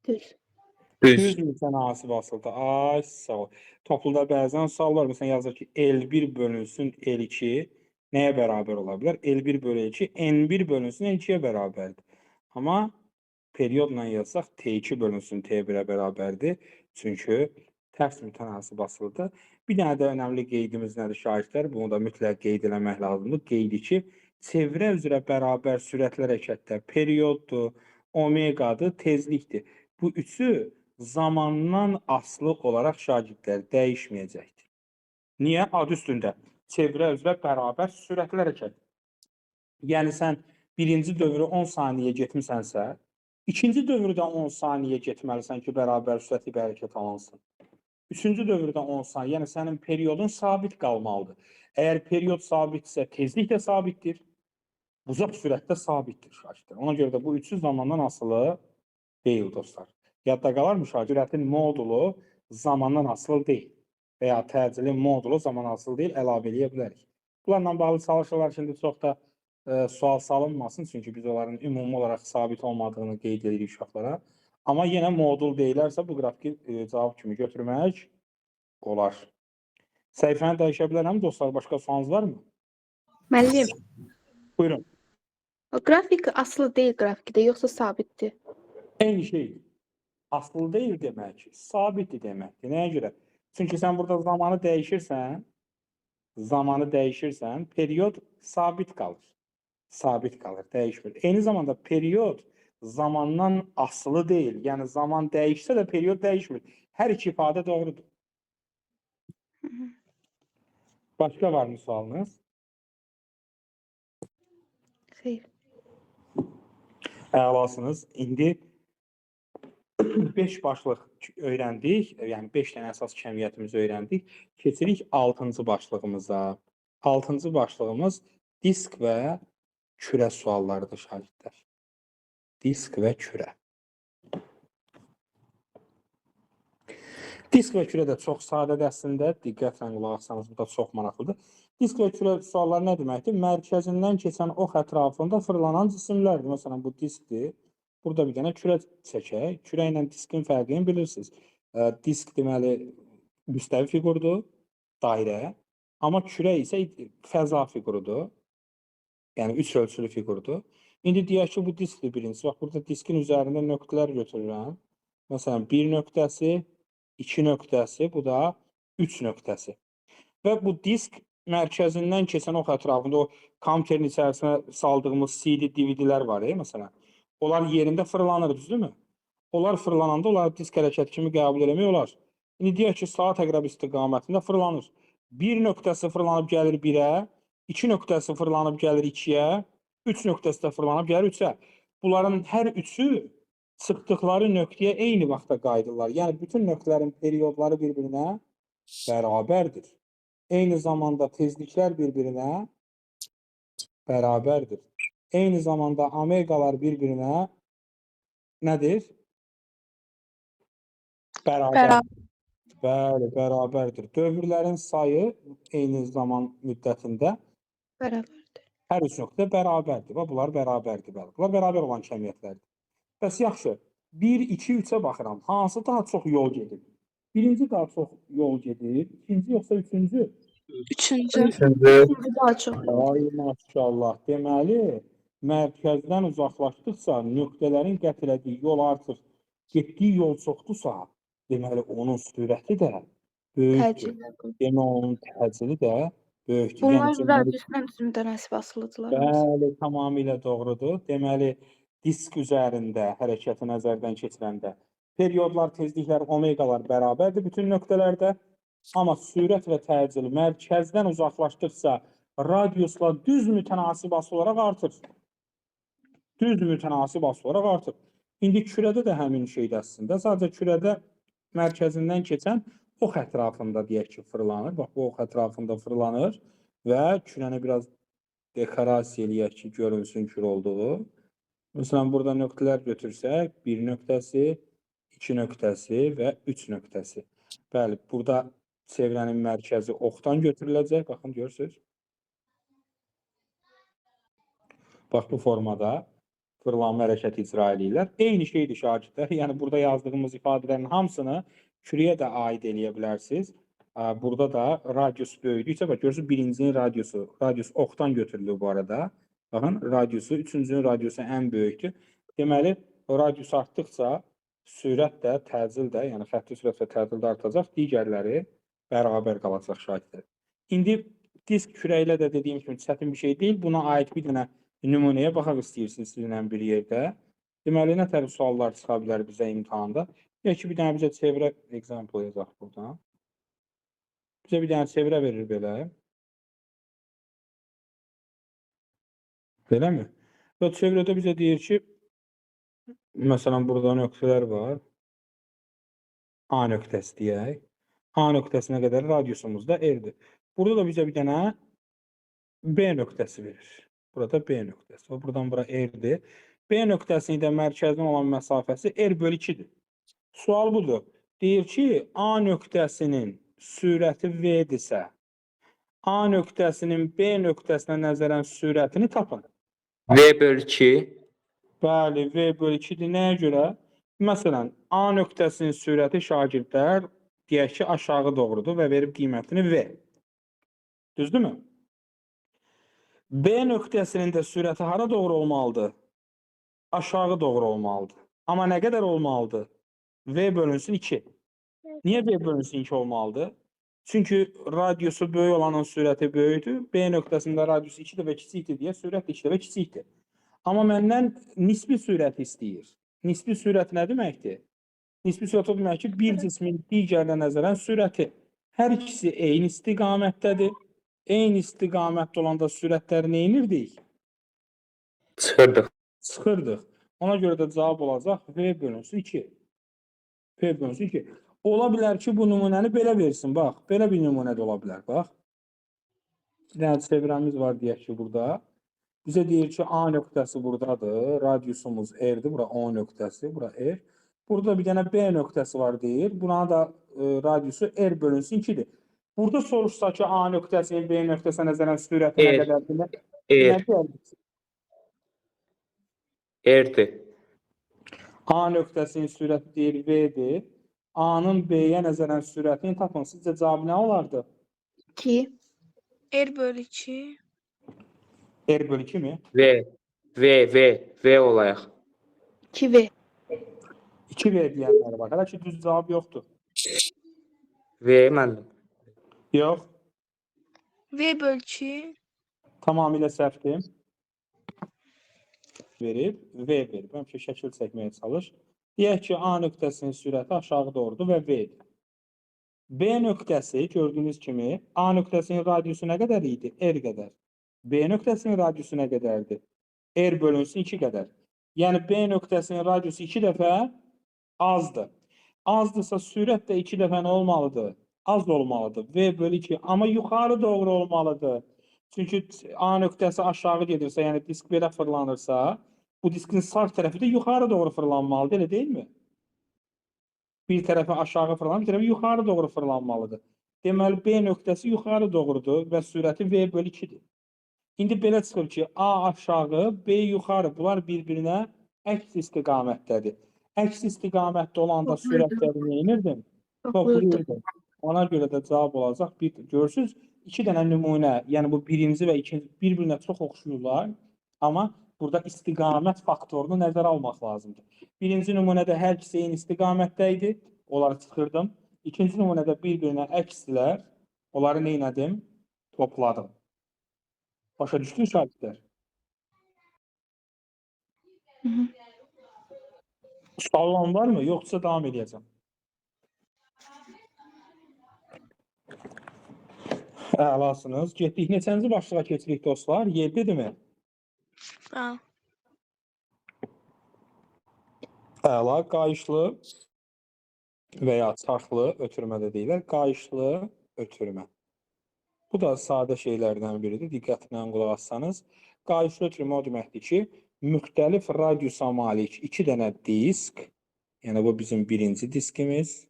Düz. Düz mütənasib asılıdır. Ay, sağ ol. Topluda bəzən suallar, məsələn, yazır ki, L1 bölünsün L2 nəyə bərabər ola bilər? L1 bölü L2 N1 bölünsün N2-yə bərabərdir. Amma periyodla yazsaq T2 bölünsün T1-ə bərabərdir. Çünki tərs mütənasib asılıdır. Bir dənə də önəmli qeydimiz nədir şagirdlər? Bunu da mütləq qeyd eləmək lazımdır. Qeyd 2. Çevrə üzrə bərabər sürətli hərəkətdə periyoddur, omeqadır, tezlikdir. Bu üçü zamandan asılı olaraq şagirdlər dəyişməyəcəkdir. Niyə? Adı üstündə. Çevrə üzrə bərabər sürətli hərəkət. Yəni sən birinci dövrü 10 saniyə getmisənsə, ikinci dövrdə 10 saniyə getməlisən ki, bərabər sürətli bir hərəkət alınsın. Üçüncü dövrdə 10 saniyə, yəni sənin periyodun sabit qalmalıdır. Əgər periyod sabitsə, tezlik də sabitdir. Uzaq sürətdə sabitdir şagirdlər. Ona görə də bu üçü zamandan asılı deyil dostlar. Yadda qalar müşahidə modulu zamandan asılı deyil və ya təcilin modulu zaman asılı deyil, əlavə eləyə bilərik. Bunlarla bağlı çalışırlar şimdi çox da sual salınmasın, çünki biz onların ümumi olaraq sabit olmadığını qeyd edirik uşaqlara. Amma yenə modul deyilərsə bu qrafiki cavab kimi götürmək olar. Səhifəni dəyişə bilərəm dostlar, başqa sualınız varmı? Müəllim, Buyurun. o qrafik asılı deyil qrafikdə, yoxsa sabitdir? Eyni şey. Asılı deyil demək ki, sabitdir deməkdir. Nəyə görə? Çünki sən burada zamanı dəyişirsən, periyod sabit qalır. Sabit qalır, dəyişmir. Eyni zamanda periyod zamandan asılı deyil. Yəni zaman dəyişsə də periyod dəyişmir. Hər iki ifadə doğrudur. Başqa var mı sualınız? Xeyr. Əlasınız. İndi 5 başlıq öyrəndik. Yəni 5 dənə əsas kəmiyyətimizi öyrəndik. Keçirik 6-cı başlığımıza. 6-cı başlığımız disk və kürə suallarıdır şagirdlər. Disk və kürə. Disk və kürə də çox sadədir əslində. Diqqətlə qulaq assanız bu da çox maraqlıdır. Disk və kürə sualları nə deməkdir? Mərkəzindən keçən ox ətrafında fırlanan cisimlərdir. Məsələn, bu diskdir. Burada bir dənə kürə çəkək. Kürə ilə diskin fərqini bilirsiniz. Disk deməli müstəvi fiqurdur, dairə. Amma kürə isə fəza fiqurudur. Yəni 3 ölçülü fiqurdur. İndi deyək ki, bu diskdir birincisi. Bax, burada diskin üzərində nöqtələr götürürəm. Məsələn, 1 nöqtəsi, 2 nöqtəsi, bu da 3 nöqtəsi. Və bu disk mərkəzindən keçən ox ətrafında o kompüterin içərisinə saldığımız CD, DVD-lər var, məsələn. Onlar yerində fırlanır, düzdürmü? Onlar fırlananda onları disk hərəkət kimi qəbul eləmək olar. İndi deyək ki, saat əqrəb istiqamətində fırlanır. 1 nöqtəsi fırlanıb gəlir 1-ə, 2 nöqtəsi fırlanıb gəlir 2-yə, 3 nöqtəsi də fırlanıb gəlir 3-ə. Bunların hər üçü çıxdıqları nöqtəyə eyni vaxtda qayıdırlar. Yəni, bütün nöqtələrin periodları bir-birinə bərabərdir. Eyni zamanda tezliklər bir-birinə bərabərdir. Eyni zamanda omeqalar bir-birinə nədir? Bərabər. Bəli, bərabərdir. Dövrlərin sayı eyni zaman müddətində Bərabərdir. hər üç nöqtə bərabərdir. Və bunlar bərabərdir. Bəli. Bunlar bərabər olan kəmiyyətlərdir. Bəs yaxşı, 1, 2, 3-ə baxıram. Hansı daha çox yol gedir? Birinci daha çox yol gedir, ikinci yoxsa üçüncü? Üçüncü. İkinci daha çox. Ay maşallah. Deməli, mərkəzdən uzaqlaşdıqca nöqtələrin qət elədiyi yol artır. Getdiyi yol çoxdursa, deməli onun sürəti də böyükdür. Təcil. Demək onun təcili də böyükdür. Bunlar Yəni, deməli, radiusdan mütənasib asılıdırlar. bəli, tamamilə doğrudur. Deməli, disk üzərində hərəkəti nəzərdən keçirəndə periodlar, tezliklər, omeqalar bərabərdir bütün nöqtələrdə. Amma sürət və təcil mərkəzdən uzaqlaşdıqca radiusla düz mütənasib asılı olaraq artır. Düz mütənasib asılı olaraq artır. İndi kürədə də həmin şeydir əslində. Sadəcə kürədə mərkəzindən keçən ox ətrafında deyək ki, fırlanır. Bax, bu ox ətrafında fırlanır və kürəni biraz dekorasiya eləyək ki, görünsün kür olduğu. Məsələn, burada nöqtələr götürsək, 1 nöqtəsi, 2 nöqtəsi və 3 nöqtəsi. Bəli, burada çevrənin mərkəzi oxdan götürüləcək. Baxın, görürsünüz. Bax, bu formada fırlanma hərəkəti icra edirlər. Eyni şeydir şagirdlər. Yəni, burada yazdığımız ifadələrin hamısını kürəyə də aid eləyə bilərsiniz. Burada da radius böyüdükcə, bax, görürsünüz, birincinin radiusu, radius oxdan götürülür bu arada. Baxın, radiusu, üçüncünün radiusu ən böyükdür. Deməli, radius artdıqca sürət də, təcil də, yəni xətti sürət və təcil də artacaq, digərləri bərabər qalacaq şahidlər. İndi disk kürəklə də dediyim kimi çətin bir şey deyil. Buna aid bir dənə nümunəyə baxaq istəyirsiniz sizinlə bir yerdə. Deməli, nə tərəf suallar çıxa bilər bizə imtahanda? Ya ki, bir dənə bizə çevrə example yazaq buradan. Bizə bir dənə çevrə verir belə. Beləmi? Və çevrədə bizə deyir ki, məsələn, burada nöqtələr var. A nöqtəsi deyək. A nöqtəsinə qədər radiusumuz da R-dir. Burada da bizə bir dənə B nöqtəsi verir. Burada B nöqtəsi. Və buradan bura R-dir. B nöqtəsinin də mərkəzdən olan məsafəsi R bölü 2-dir. Sual budur. Deyir ki, A nöqtəsinin sürəti V-dirsə, A nöqtəsinin B nöqtəsinə nəzərən sürətini tapın. V bölü 2. Bəli, V bölü 2-dir. Nəyə görə? Məsələn, A nöqtəsinin sürəti şagirdlər deyək ki, aşağı doğrudur və verib qiymətini V. Düzdürmü? B nöqtəsinin də sürəti hara doğru olmalıdır? Aşağı doğru olmalıdır. Amma nə qədər olmalıdır? V bölünsün 2. Niyə V bölünsün 2 olmalıdır? Çünki radiusu böyük olanın sürəti böyükdür. B nöqtəsində radiusu 2-dir və kiçikdir deyə sürət 2-dir və kiçikdir. Amma məndən nisbi sürət istəyir. Nisbi sürət nə deməkdir? Nisbi sürət o demək ki, bir cismin digərinə nəzərən sürəti. Hər ikisi eyni istiqamətdədir. Eyni istiqamətdə olanda sürətləri nə edirdik? Çıxırdıq. Çıxırdıq. Ona görə də cavab olacaq V bölünsün 2. V bölünsün 2. Ola bilər ki, bu nümunəni belə versin. Bax, belə bir nümunə də ola bilər. Bax. Bir dənə çevrəmiz var deyək ki, burada. Bizə deyir ki, A nöqtəsi buradadır. Radiusumuz R-dir. Bura O nöqtəsi, bura R. Burada bir dənə B nöqtəsi var deyir. Buna da radiusu R bölünsün 2-dir. Burada soruşsa ki, A nöqtəsinin B nöqtəsinə nəzərən sürəti nə qədərdir? R. R-dir. A nöqtəsinin sürəti deyir V-dir. A-nın B-yə nəzərən sürətini tapın. Sizcə cavab nə olardı? 2. R bölü 2. R bölü 2 mi? V olayaq. 2V. 2V deyənlərə bax. Hələ ki, düz cavab yoxdur. V müəllim. Yox. V bölü 2. Tamamilə səhvdir. Verib, V verib. Həmişə şəkil çəkməyə çalış. Deyək ki, A nöqtəsinin sürəti aşağı doğrudur və V-dir. B nöqtəsi gördüyünüz kimi A nöqtəsinin radiusu nə qədər idi? R qədər. B nöqtəsinin radiusu nə qədərdir? R bölünsün 2 qədər. Yəni B nöqtəsinin radiusu 2 dəfə azdır. Azdırsa sürət də 2 dəfə nə olmalıdır? Az olmalıdır. V bölü 2. Amma yuxarı doğru olmalıdır. Çünki A nöqtəsi aşağı gedirsə, yəni disk belə fırlanırsa, bu diskin sağ tərəfi də yuxarı doğru fırlanmalıdır, elə deyilmi? Bir tərəfi aşağı fırlanır, bir tərəfi yuxarı doğru fırlanmalıdır. Deməli, B nöqtəsi yuxarı doğrudur və sürəti V bölü 2-dir. İndi belə çıxır ki, A aşağı, B yuxarı. Bunlar bir-birinə əks istiqamətdədir. Əks istiqamətdə olanda sürətləri nə edirdim? Toplayırdım. Ona görə də cavab olacaq. Görürsünüz, 2 dənə nümunə, yəni bu birinci və ikinci bir-birinə çox oxşuyurlar. Amma burada istiqamət faktorunu nəzərə almaq lazımdır. Birinci nümunədə hər ikisi eyni istiqamətdə idi. Onları çıxırdım. İkinci nümunədə bir-birinə əksdilər. Onları nə etdim? Topladım. Başa düşdünüz şagirdlər? Sual olan varmı? Yoxsa davam edəcəm? Əlasınız. Getdik. Neçənci başlığa keçirik dostlar? 7-dirmi? Ha. Əla, qayışlı və ya çarxlı ötürmə də deyirlər. Qayışlı ötürmə. Bu da sadə şeylərdən biridir. Diqqətlə qulaq assanız. Qayışlı ötürmə o deməkdir ki, müxtəlif radiusa malik 2 dənə disk, yəni bu bizim birinci diskimiz,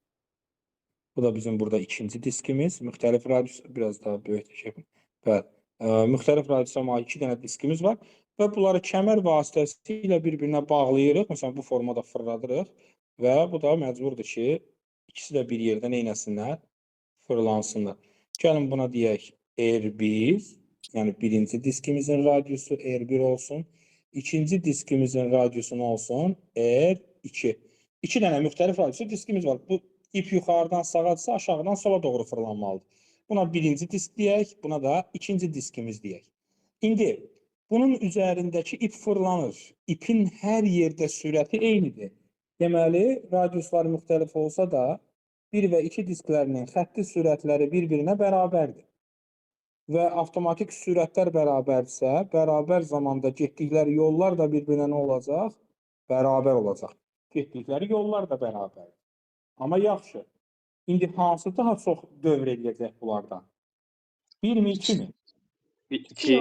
bu da bizim burada ikinci diskimiz, müxtəlif radius, biraz daha böyük çəkim. Bəli, müxtəlif radiusa malik 2 dənə diskimiz var və bunları kəmər vasitəsilə bir-birinə bağlayırıq. Məsələn, bu formada fırladırıq və bu da məcburdur ki, ikisi də bir yerdə neynəsinlər? Fırlansınlar. Gəlin buna deyək R1, yəni birinci diskimizin radiusu R1 olsun. İkinci diskimizin radiusu nə olsun? R2. 2 dənə müxtəlif radiusu diskimiz var. Bu ip yuxarıdan sağadırsa aşağıdan sola doğru fırlanmalıdır. Buna birinci disk deyək, buna da ikinci diskimiz deyək. İndi bunun üzərindəki ip fırlanır. İpin hər yerdə sürəti eynidir. Deməli, radiuslar müxtəlif olsa da 1 və 2 disklərinin xətti sürətləri bir-birinə bərabərdir. Və avtomatik sürətlər bərabərsə, bərabər zamanda getdikləri yollar da bir-birinə nə olacaq? Bərabər olacaq. Getdikləri yollar da bərabərdir. Amma yaxşı. İndi hansı daha çox dövr edəcək bunlardan? 1 mi, 2 mi? 2.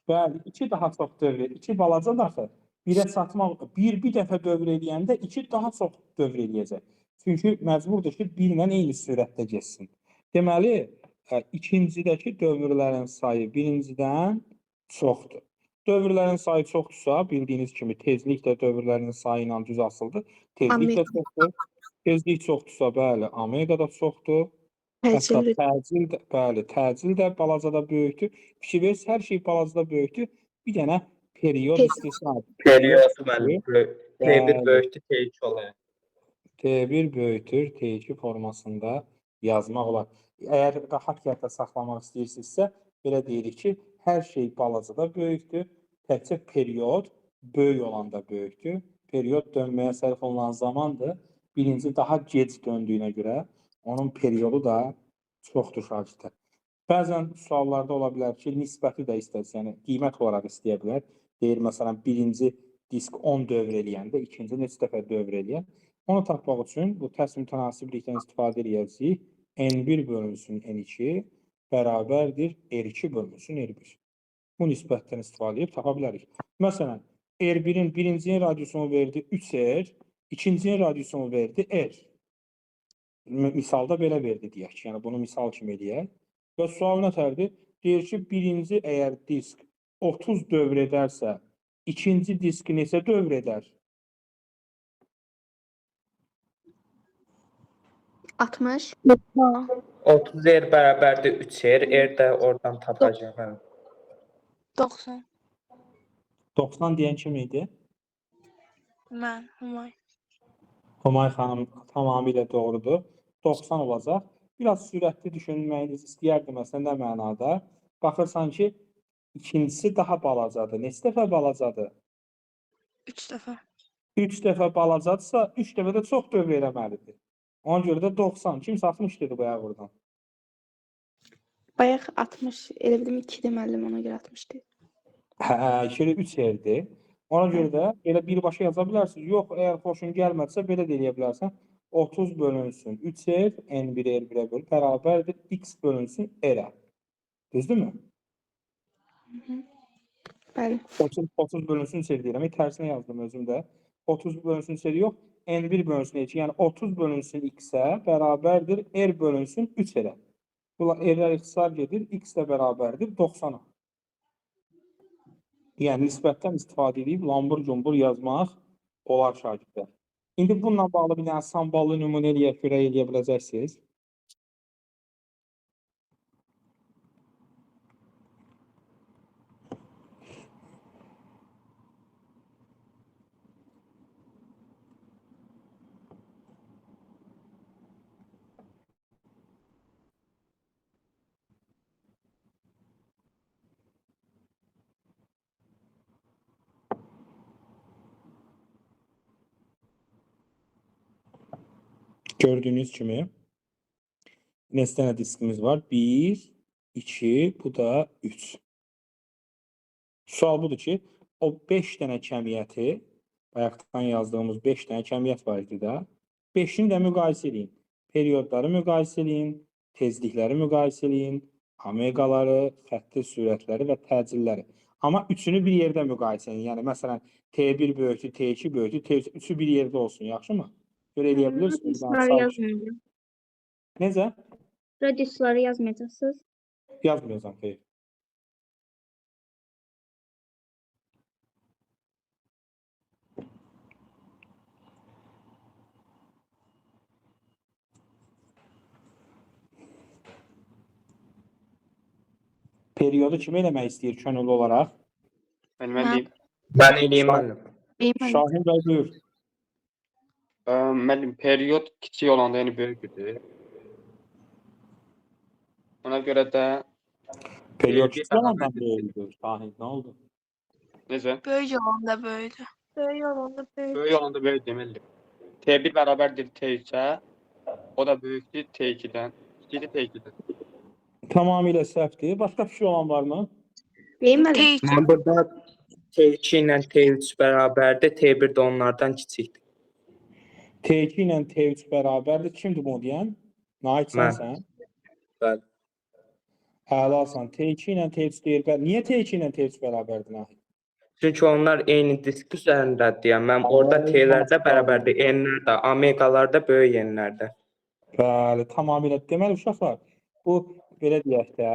Bəli, 2 daha çox dövr edir. 2 balaca daxı. 1-ə çatmaq, 1 dəfə dövr edəndə 2 daha çox dövr edəcək. Çünki məcburdur ki, 1 ilə eyni sürətdə getsin. Deməli, ikincidəki dövrlərin sayı birincidən çoxdur. Dövrlərin sayı çoxdursa, bildiyiniz kimi tezlik də dövrlərin sayı ilə düz asıldı. Tezlik də çoxdur. Tezlik çoxdursa, bəli, omega da çoxdur. Hətta təcil də, bəli, təcil də balacada böyükdür. Fikir verirsiniz, hər şey balacada böyükdür. Bir dənə period istisnadır. Periyod müəllim. T1 böyükdür, T2 olar. T1 böyükdür, T2 formasında yazmaq olar. Əgər rahat yadda saxlamaq istəyirsinizsə, belə deyirik ki, hər şey balacada böyükdür. Təkcə period böyük olanda böyükdür. Period dönməyə sərf olunan zamandır. Birinci daha gec döndüyünə görə onun periodu da çoxdur şagirdlər. Bəzən suallarda ola bilər ki, nisbəti də istəsə, yəni qiymət olaraq istəyə bilər. Deyir, məsələn, birinci disk 10 dövr eləyəndə, ikinci neçə dəfə dövr eləyən. Onu tapmaq üçün bu tərs mütənasiblikdən istifadə edəcəyik. N1 bölünsün N2 bərabərdir R2 bölünsün R1. Bu nisbətdən istifadə edib tapa bilərik. Məsələn, R1-in birincinin radiusunu verdi 3R, ikincinin radiusunu verdi R. Misalda belə verdi deyək ki, yəni bunu misal kimi eləyək. Və sual nətərdir? Deyir ki, birinci əgər disk 30 dövr edərsə, ikinci disk neçə dövr edər? 60. 30 R bərabərdir 3R. R də oradan tapacağım. 90. 90 deyən kim idi? Mən, Humay. Humay xanım tamamilə doğrudur. 90 olacaq. Biraz sürətli düşünməyiniz istəyərdim məsələn nə mənada? Baxırsan ki, ikincisi daha balacadır. Neçə dəfə balacadır? 3 dəfə. 3 dəfə balacadırsa, 3 dəfə də çox dövr eləməlidir. Ona görə də 90. Kimsə 60 dedi bayaq buradan. Bayaq 60, elə bildim 2 deməlim ona görə 60 deyil. Hə, şöyle 3 yerdir. Ona görə də elə birbaşa yaza bilərsiniz. Yox, əgər xoşun gəlmədisə belə də eləyə bilərsən. 30 bölünsün 3R, n1 r1-ə böl bərabərdir x bölünsün r-ə. Düzdürmü? Bəli. 30 bölünsün 3R deyirəm. Tərsinə yazdım özüm də. 30 bölünsün 3R yox, n1 bölünsün r2. Yəni 30 bölünsün x-ə bərabərdir r bölünsün 3r-ə. Bunlar r-lər ixtisar gedir, x də bərabərdir 90-a. Yəni nisbətdən istifadə edib lambur-cumbur yazmaq olar şagirdlər. İndi bununla bağlı bir dənə samballı nümunə eləyə biləcəksiniz. Gördüğünüz kimi neçə dənə diskimiz var? 1, 2, bu da 3. Sual budur ki, o 5 dənə kəmiyyəti, bayaqdan yazdığımız 5 dənə kəmiyyət var idi da, 5-ini də müqayisə edin. Periodları müqayisə edin, tezlikləri müqayisə edin, omeqaları, xətti sürətləri və təcilləri. Amma 3-ünü bir yerdə müqayisə edin. Yəni, məsələn, T1 böyüklü, T2 böyüklü, T3 üçü bir yerdə olsun, yaxşı mı? Görə eləyə bilirsiniz. Radiusları yazmayacağım. Necə? Radiusları yazmayacaqsınız. Yazmayacağım, xeyr. Periyodu kim eləmək istəyir könüllü olaraq? Mən deyim. Ben eləyim müəllim. Şahin bəy buyur. Müəllim, period kiçik olanda, yəni böyükdür. Ona görə də Periyod bir kiçik olandan bərabərdir. böyükdür. Şahin, nə oldu? necə? Böyük olanda böyüdü. Böyük olanda böyüdü. Böyük olanda böyük deməli. T1 bərabərdir T3-ə. O da böyükdür T2-dən. Kiçikdir T2-dən. Tamamilə səhvdir. Başqa bir şey olan varmı? Deyim məlim. T2. Mən burada T2 ilə T3 bərabərdir, T1 də onlardan kiçikdir. T2 ilə T3 bərabərdir. Kimdir bunu deyən? Nait Mən. sənsən. Bəli. Əlasan. T2 ilə T3 deyir. Niyə T2 ilə T3 bərabərdir Nait? Çünki onlar eyni disk üzərindədir. Yəni mən orada T-lərdə bərabərdir, N-lər də, omeqalar da böyük N-lərdə. Bəli, tamamilə. Deməli uşaqlar, bu belə deyək də,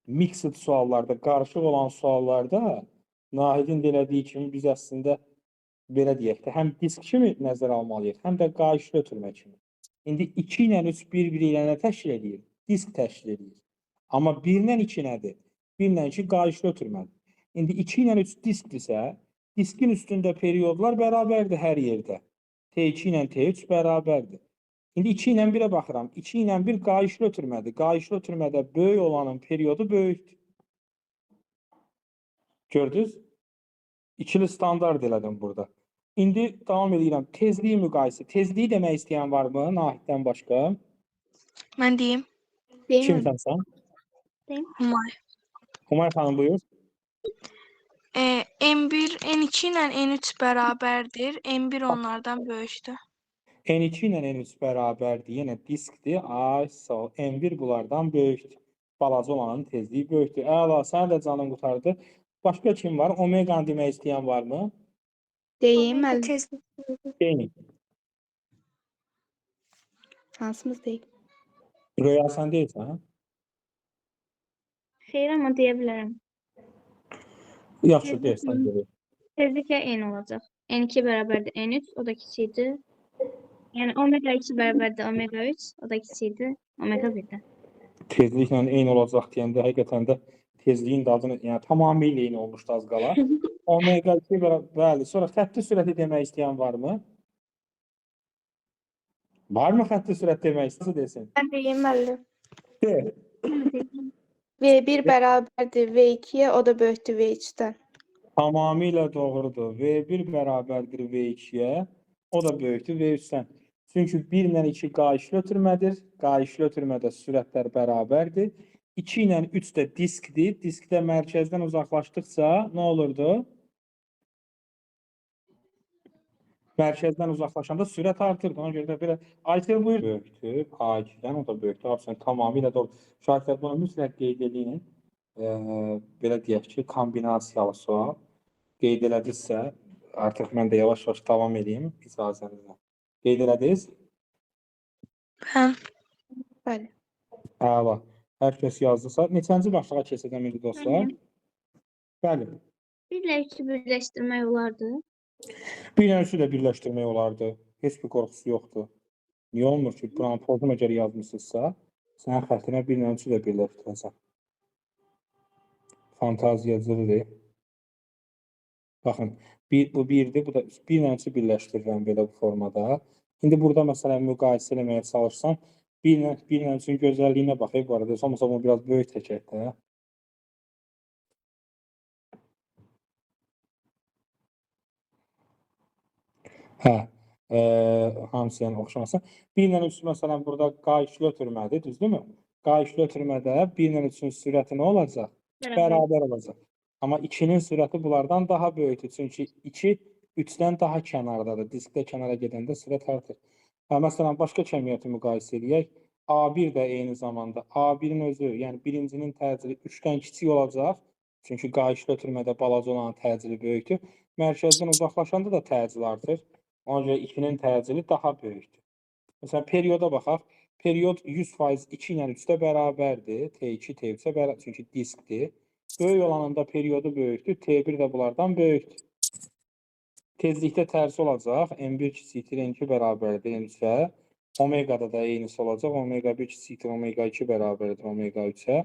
mixed suallarda, qarışıq olan suallarda Nahidin elədiyi kimi biz əslində belə deyək də, həm disk kimi nəzərə almalıyıq, həm də qayışlı ötürmə kimi. İndi 2 ilə 3 bir-biri ilə nə təşkil edir? Disk təşkil edir. Amma 1 ilə 2 nədir? 1 ilə 2 qayışlı ötürmədir. İndi 2 ilə 3 diskdirsə, diskin üstündə periyodlar bərabərdir hər yerdə. T2 ilə T3 bərabərdir. İndi 2 ilə 1-ə baxıram. 2 ilə 1 qayışlı ötürmədir. Qayışlı ötürmədə böyük olanın periyodu böyükdür. Gördünüz? İkili standart elədim burada. İndi davam edirəm. Tezliyi müqayisə. Tezliyi demək istəyən varmı Nahiddən başqa? Mən deyim. Deyim Kim məlim. sənsən? Humay. Humay xanım buyur. N1, N2 ilə N3 bərabərdir. N1 onlardan böyükdür. N2 ilə N3 bərabərdir. Yenə diskdir. Ay, sağ ol. N1 bunlardan böyükdür. Balaca olanın tezliyi böyükdür. Əla, sənə də canın qurtardı. Başqa kim var? Omeqanı demək istəyən varmı? Deyim məlim. Deyin. Hansımız deyil? Röya sən deyilsən? Xeyr, amma deyə bilərəm. Yaxşı, deyirsən. Deyir. Tezliklə n olacaq. N2 bərabərdir N3, o da kiçikdir. Yəni omega 2 bərabərdir omega 3, o da kiçikdir omega 1-dən. Tezliklə eyni olacaq deyəndə həqiqətən də tezliyin dadını, yəni tamamilə eyni olmuşdu az qala. Omega 2 bəli. Sonra xətti sürəti demək istəyən varmı? Varmı xətti sürət demək istəyən desin? Mən deyim məlim. De. V1 bərabərdir V2-yə, o da böyükdür V3-dən. Tamamilə doğrudur. V1 bərabərdir V2-yə, o da böyükdür V3-dən. Çünki 1 ilə 2 qayışlı ötürmədir. Qayışlı ötürmədə sürətlər bərabərdir. 2 ilə 3 də diskdir. Diskdə mərkəzdən uzaqlaşdıqca nə olurdu? Mərkəzdən uzaqlaşanda sürət artırdı. Ona görə də belə Aytel buyur böyükdür. A2-dən o da böyükdür. Absolut tamamilə doğru. Şahidlər bunu mütləq qeyd edin. Belə deyək ki, kombinasiyalı sual qeyd elədirsə, artıq mən də yavaş-yavaş davam edeyim icazənizlə. Qeyd elədiniz? Hə. Bəli. Əla. Hər kəs yazdısa, neçənci başlığa keçəcəm indi dostlar? Bəli. 1 ilə 2 birləşdirmək olardı. 1 ilə 3-ü də birləşdirmək olardı. Heç bir qorxusu yoxdur. Niyə olmur ki? Buranın pozum əgər yazmışsınızsa, sənin xəttinə 1 ilə 3-ü də birləşdirəcəm. Fantaziyacılıdır. Baxın, bu 1-dir, bu da 1 ilə 3-ü birləşdirirəm belə bu formada. İndi burada məsələn müqayisə eləməyə çalışsam, 1 ilə 3-ün gözəlliyinə baxayım bu arada. Olmasa bunu biraz böyük çəkək də. Hə, hamısı yəni oxşamasın. 1 ilə 3 məsələn burada qayışlı ötürmədir, düzdürmü? Qayışlı ötürmədə 1 ilə 3-ün sürəti nə olacaq? Bərabər olacaq. Amma 2-nin sürəti bunlardan daha böyükdür. Çünki 2 3-dən daha kənardadır. Diskdə kənara gedəndə sürət artır. Məsələn, başqa kəmiyyəti müqayisə edək. A1 də eyni zamanda A1-in özü, yəni birincinin təcili 3-dən kiçik olacaq. Çünki qayışlı ötürmədə balaca olan təcili böyükdür. Mərkəzdən uzaqlaşanda da təcil artır. Ona görə 2-nin təcili daha böyükdür. Məsələn, perioda baxaq. Period 100% 2 ilə 3-də bərabərdir. T2, T3-ə bərabər, çünki diskdir. Böyük olanında periodu böyükdür. T1 də bunlardan böyükdür. Tezlikdə tərsi olacaq. M1 kiçikdir, M2 bərabərdir M3-ə. Omegada da eynisi olacaq. Omega 1 kiçikdir, Omega 2 bərabərdir Omega 3-ə.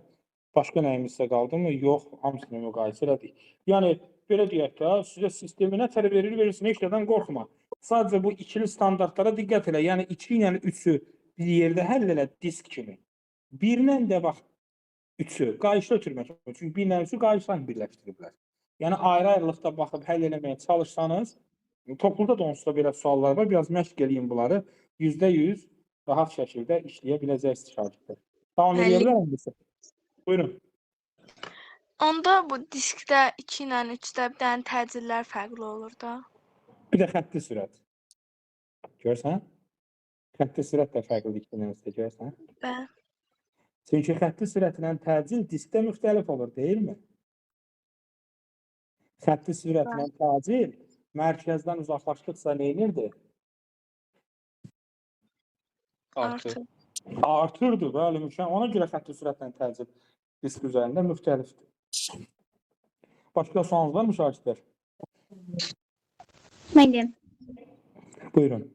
Başqa nəyimizdə qaldı mı? Yox, hamısını müqayisə elədik. Yəni, belə deyək də, sizə sistemi nə tələb verirsin, heç nədən qorxma. Sadəcə bu ikili standartlara diqqət elə. Yəni, 2 ilə 3-ü bir yerdə həll elə disk kimi. 1 ilə də bax, 3-ü qayışlı ötürmək. Çünki 1 ilə 3-ü qayışla birləşdiriblər. Yəni, ayrı-ayrılıqda baxıb həll eləməyə çalışsanız, topluluqda da onsuz da belə suallar var. Biraz məşq eləyin bunları. %100 rahat şəkildə işləyə biləcəksiniz şagirdlər. Davam edə bilərəm bizə? Buyurun. Onda bu diskdə 2 ilə 3-də bir dənə təcillər fərqli olur da. Bir də xətti sürət. Görsən? Xətti sürət də fərqlidir 2 ilə 3-də, görsən? Bəli. Çünki xətti sürətlə təcil diskdə müxtəlif olur, deyilmi? Xətti sürətlə təcil mərkəzdən uzaqlaşdıqsa nə edirdi? Artır. Artırdı, bəli, mükəmməl. Ona görə xətti sürətlə təcil disk üzərində müxtəlifdir. Başqa sualınız var mı şagirdlər? Mən deyim. Buyurun.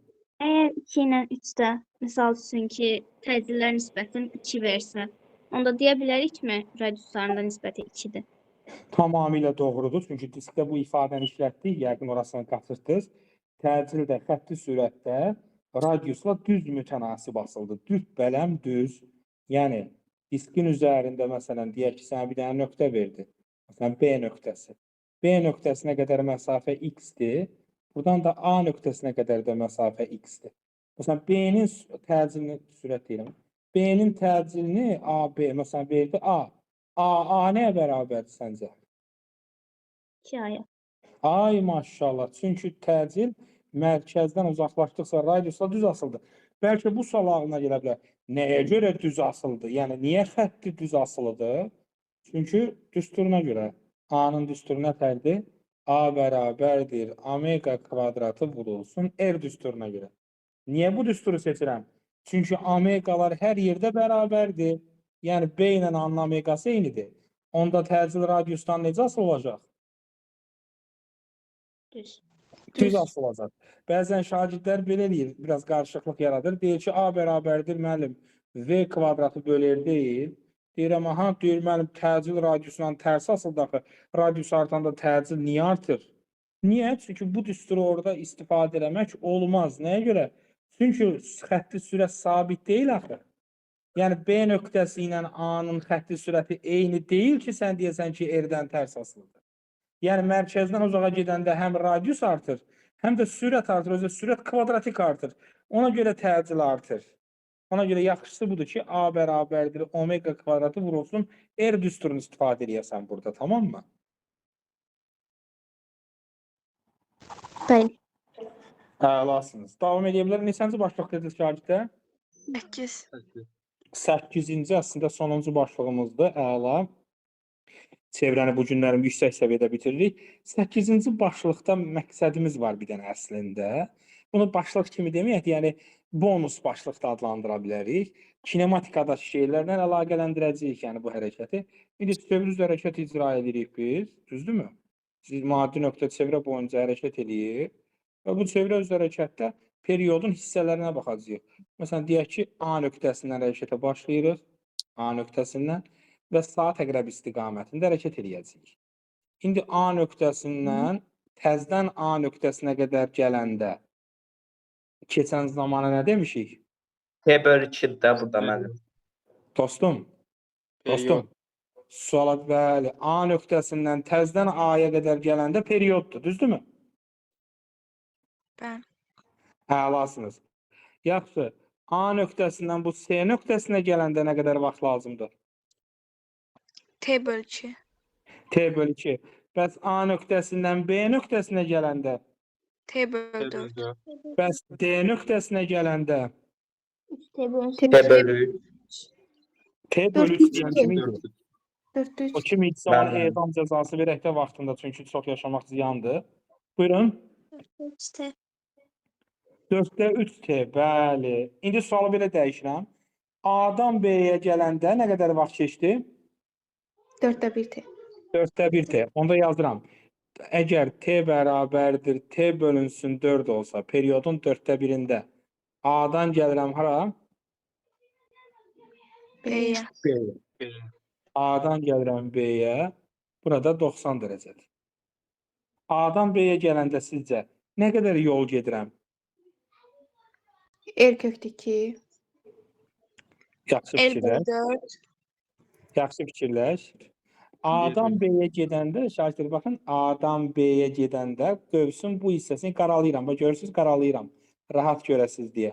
Əgər 2 ilə 3-də, misal üçün ki, təcillər nisbətin 2 versə, onda deyə bilərikmi radiuslarında nisbəti 2-dir? Tamamilə doğrudur. Çünki diskdə bu ifadəni işlətdik, yəqin orasını qaçırdınız. Təcil də xətti sürətdə radiusla düz mütənasib asıldı. Düz bələm düz. Yəni, diskin üzərində məsələn, deyək ki, sənə bir dənə nöqtə verdi. Məsələn, B nöqtəsi. B nöqtəsinə qədər məsafə x-dir. Buradan da A nöqtəsinə qədər də məsafə x-dir. Məsələn, B-nin təcilini sürət deyirəm. B-nin təcilini AB, məsələn, verdi A. A nəyə bərabərdir səncə? 2-yə. Ay maşallah. Çünki təcil mərkəzdən uzaqlaşdıqsa radiusla düz asıldı. Bəlkə bu sual ağlına gələ bilər. Nəyə görə düz asıldı? Yəni, niyə xətti düz asılıdır? Çünki düsturuna görə. A-nın düsturu nətərdir? A bərabərdir omega kvadratı vurulsun R düsturuna görə. Niyə bu düsturu seçirəm? Çünki omegalar hər yerdə bərabərdir. Yəni, B ilə A-nın omegası eynidir. Onda təcil radiusdan necə asılı olacaq? Düz. Düz asılı olacaq. Bəzən şagirdlər belə eləyir, biraz qarışıqlıq yaradır. Deyir ki, A bərabərdir müəllim, V kvadratı bölər deyil. Deyirəm, aha, deyir müəllim, təcil radiusdan tərsi asıldı axı. Radius artanda təcil niyə artır? Niyə? Çünki bu düsturu orada istifadə eləmək olmaz. Nəyə görə? Çünki xətti sürət sabit deyil axı. Yəni, B nöqtəsi ilə A-nın xətti sürəti eyni deyil ki, sən deyəsən ki, R-dən tərs asılıdır. Yəni, mərkəzdən uzağa gedəndə həm radius artır, həm də sürət artır, özü sürət kvadratik artır. Ona görə təcil artır. Ona görə yaxşısı budur ki, A bərabərdir omega kvadratı vurulsun, R düsturunu istifadə edəsən burada, tamam mı? Bəli. Əlasınız. Davam edə bilər. Neçənci başlıq dediniz şagirddə? 8. 8-ci əslində sonuncu başlığımızdır. Əla. Çevrəni bu günlərim yüksək səviyyədə bitiririk. 8-ci başlıqda məqsədimiz var bir dənə əslində. Bunu başlıq kimi deməyək, yəni bonus başlıq da adlandıra bilərik. Kinematikadakı şeylərlə əlaqələndirəcəyik, yəni bu hərəkəti. İndi çevir üzrə hərəkət icra edirik biz, düzdürmü? Siz maddi nöqtə çevrə boyunca hərəkət edirik və bu çevrə üzrə hərəkətdə periodun hissələrinə baxacağıq. Məsələn, deyək ki, A nöqtəsindən hərəkətə başlayırıq, A nöqtəsindən və saat əqrəb istiqamətində hərəkət edəcəyik. İndi A nöqtəsindən təzdən A nöqtəsinə qədər gələndə keçən zamana nə demişik? T bölü 2-də burada mənim. Dostum, Period. suala bəli, A nöqtəsindən təzdən A-ya qədər gələndə perioddur, düzdürmü? Bəli. Əlasınız. Yaxşı, A nöqtəsindən bu C nöqtəsinə gələndə nə qədər vaxt lazımdır? T bölü 2. T bölü 2. Bəs A nöqtəsindən B nöqtəsinə gələndə? T bölü 4. Bəs D nöqtəsinə gələndə? T bölü 3. T bölü 3 deyən kim idi? 4-də O 3. kim idi? Ona Mən. edam cəzası verək də vaxtında, çünki çox yaşamaq ziyandır. Buyurun. 4-də 3T, bəli. İndi sualı belə dəyişirəm. A-dan B-yə gələndə nə qədər vaxt keçdi? 4-də 1T. 4-də 1T. Onda yazıram. Əgər T bərabərdir, T bölünsün 4 olsa, periodun 4-də 1-ində A-dan gəlirəm hara? B-yə. B-yə. A-dan gəlirəm B-yə. Burada 90 dərəcədir. A-dan B-yə gələndə sizcə nə qədər yol gedirəm? R kökdə 2. Yaxşı L fikirləş. bölü 4. Yaxşı fikirləş. A-dan B-yə gedəndə, şahidlər baxın, A-dan B-yə gedəndə qövsün bu hissəsini qaralayıram. Bax, görürsünüz, qaralayıram. Rahat görəsiniz deyə.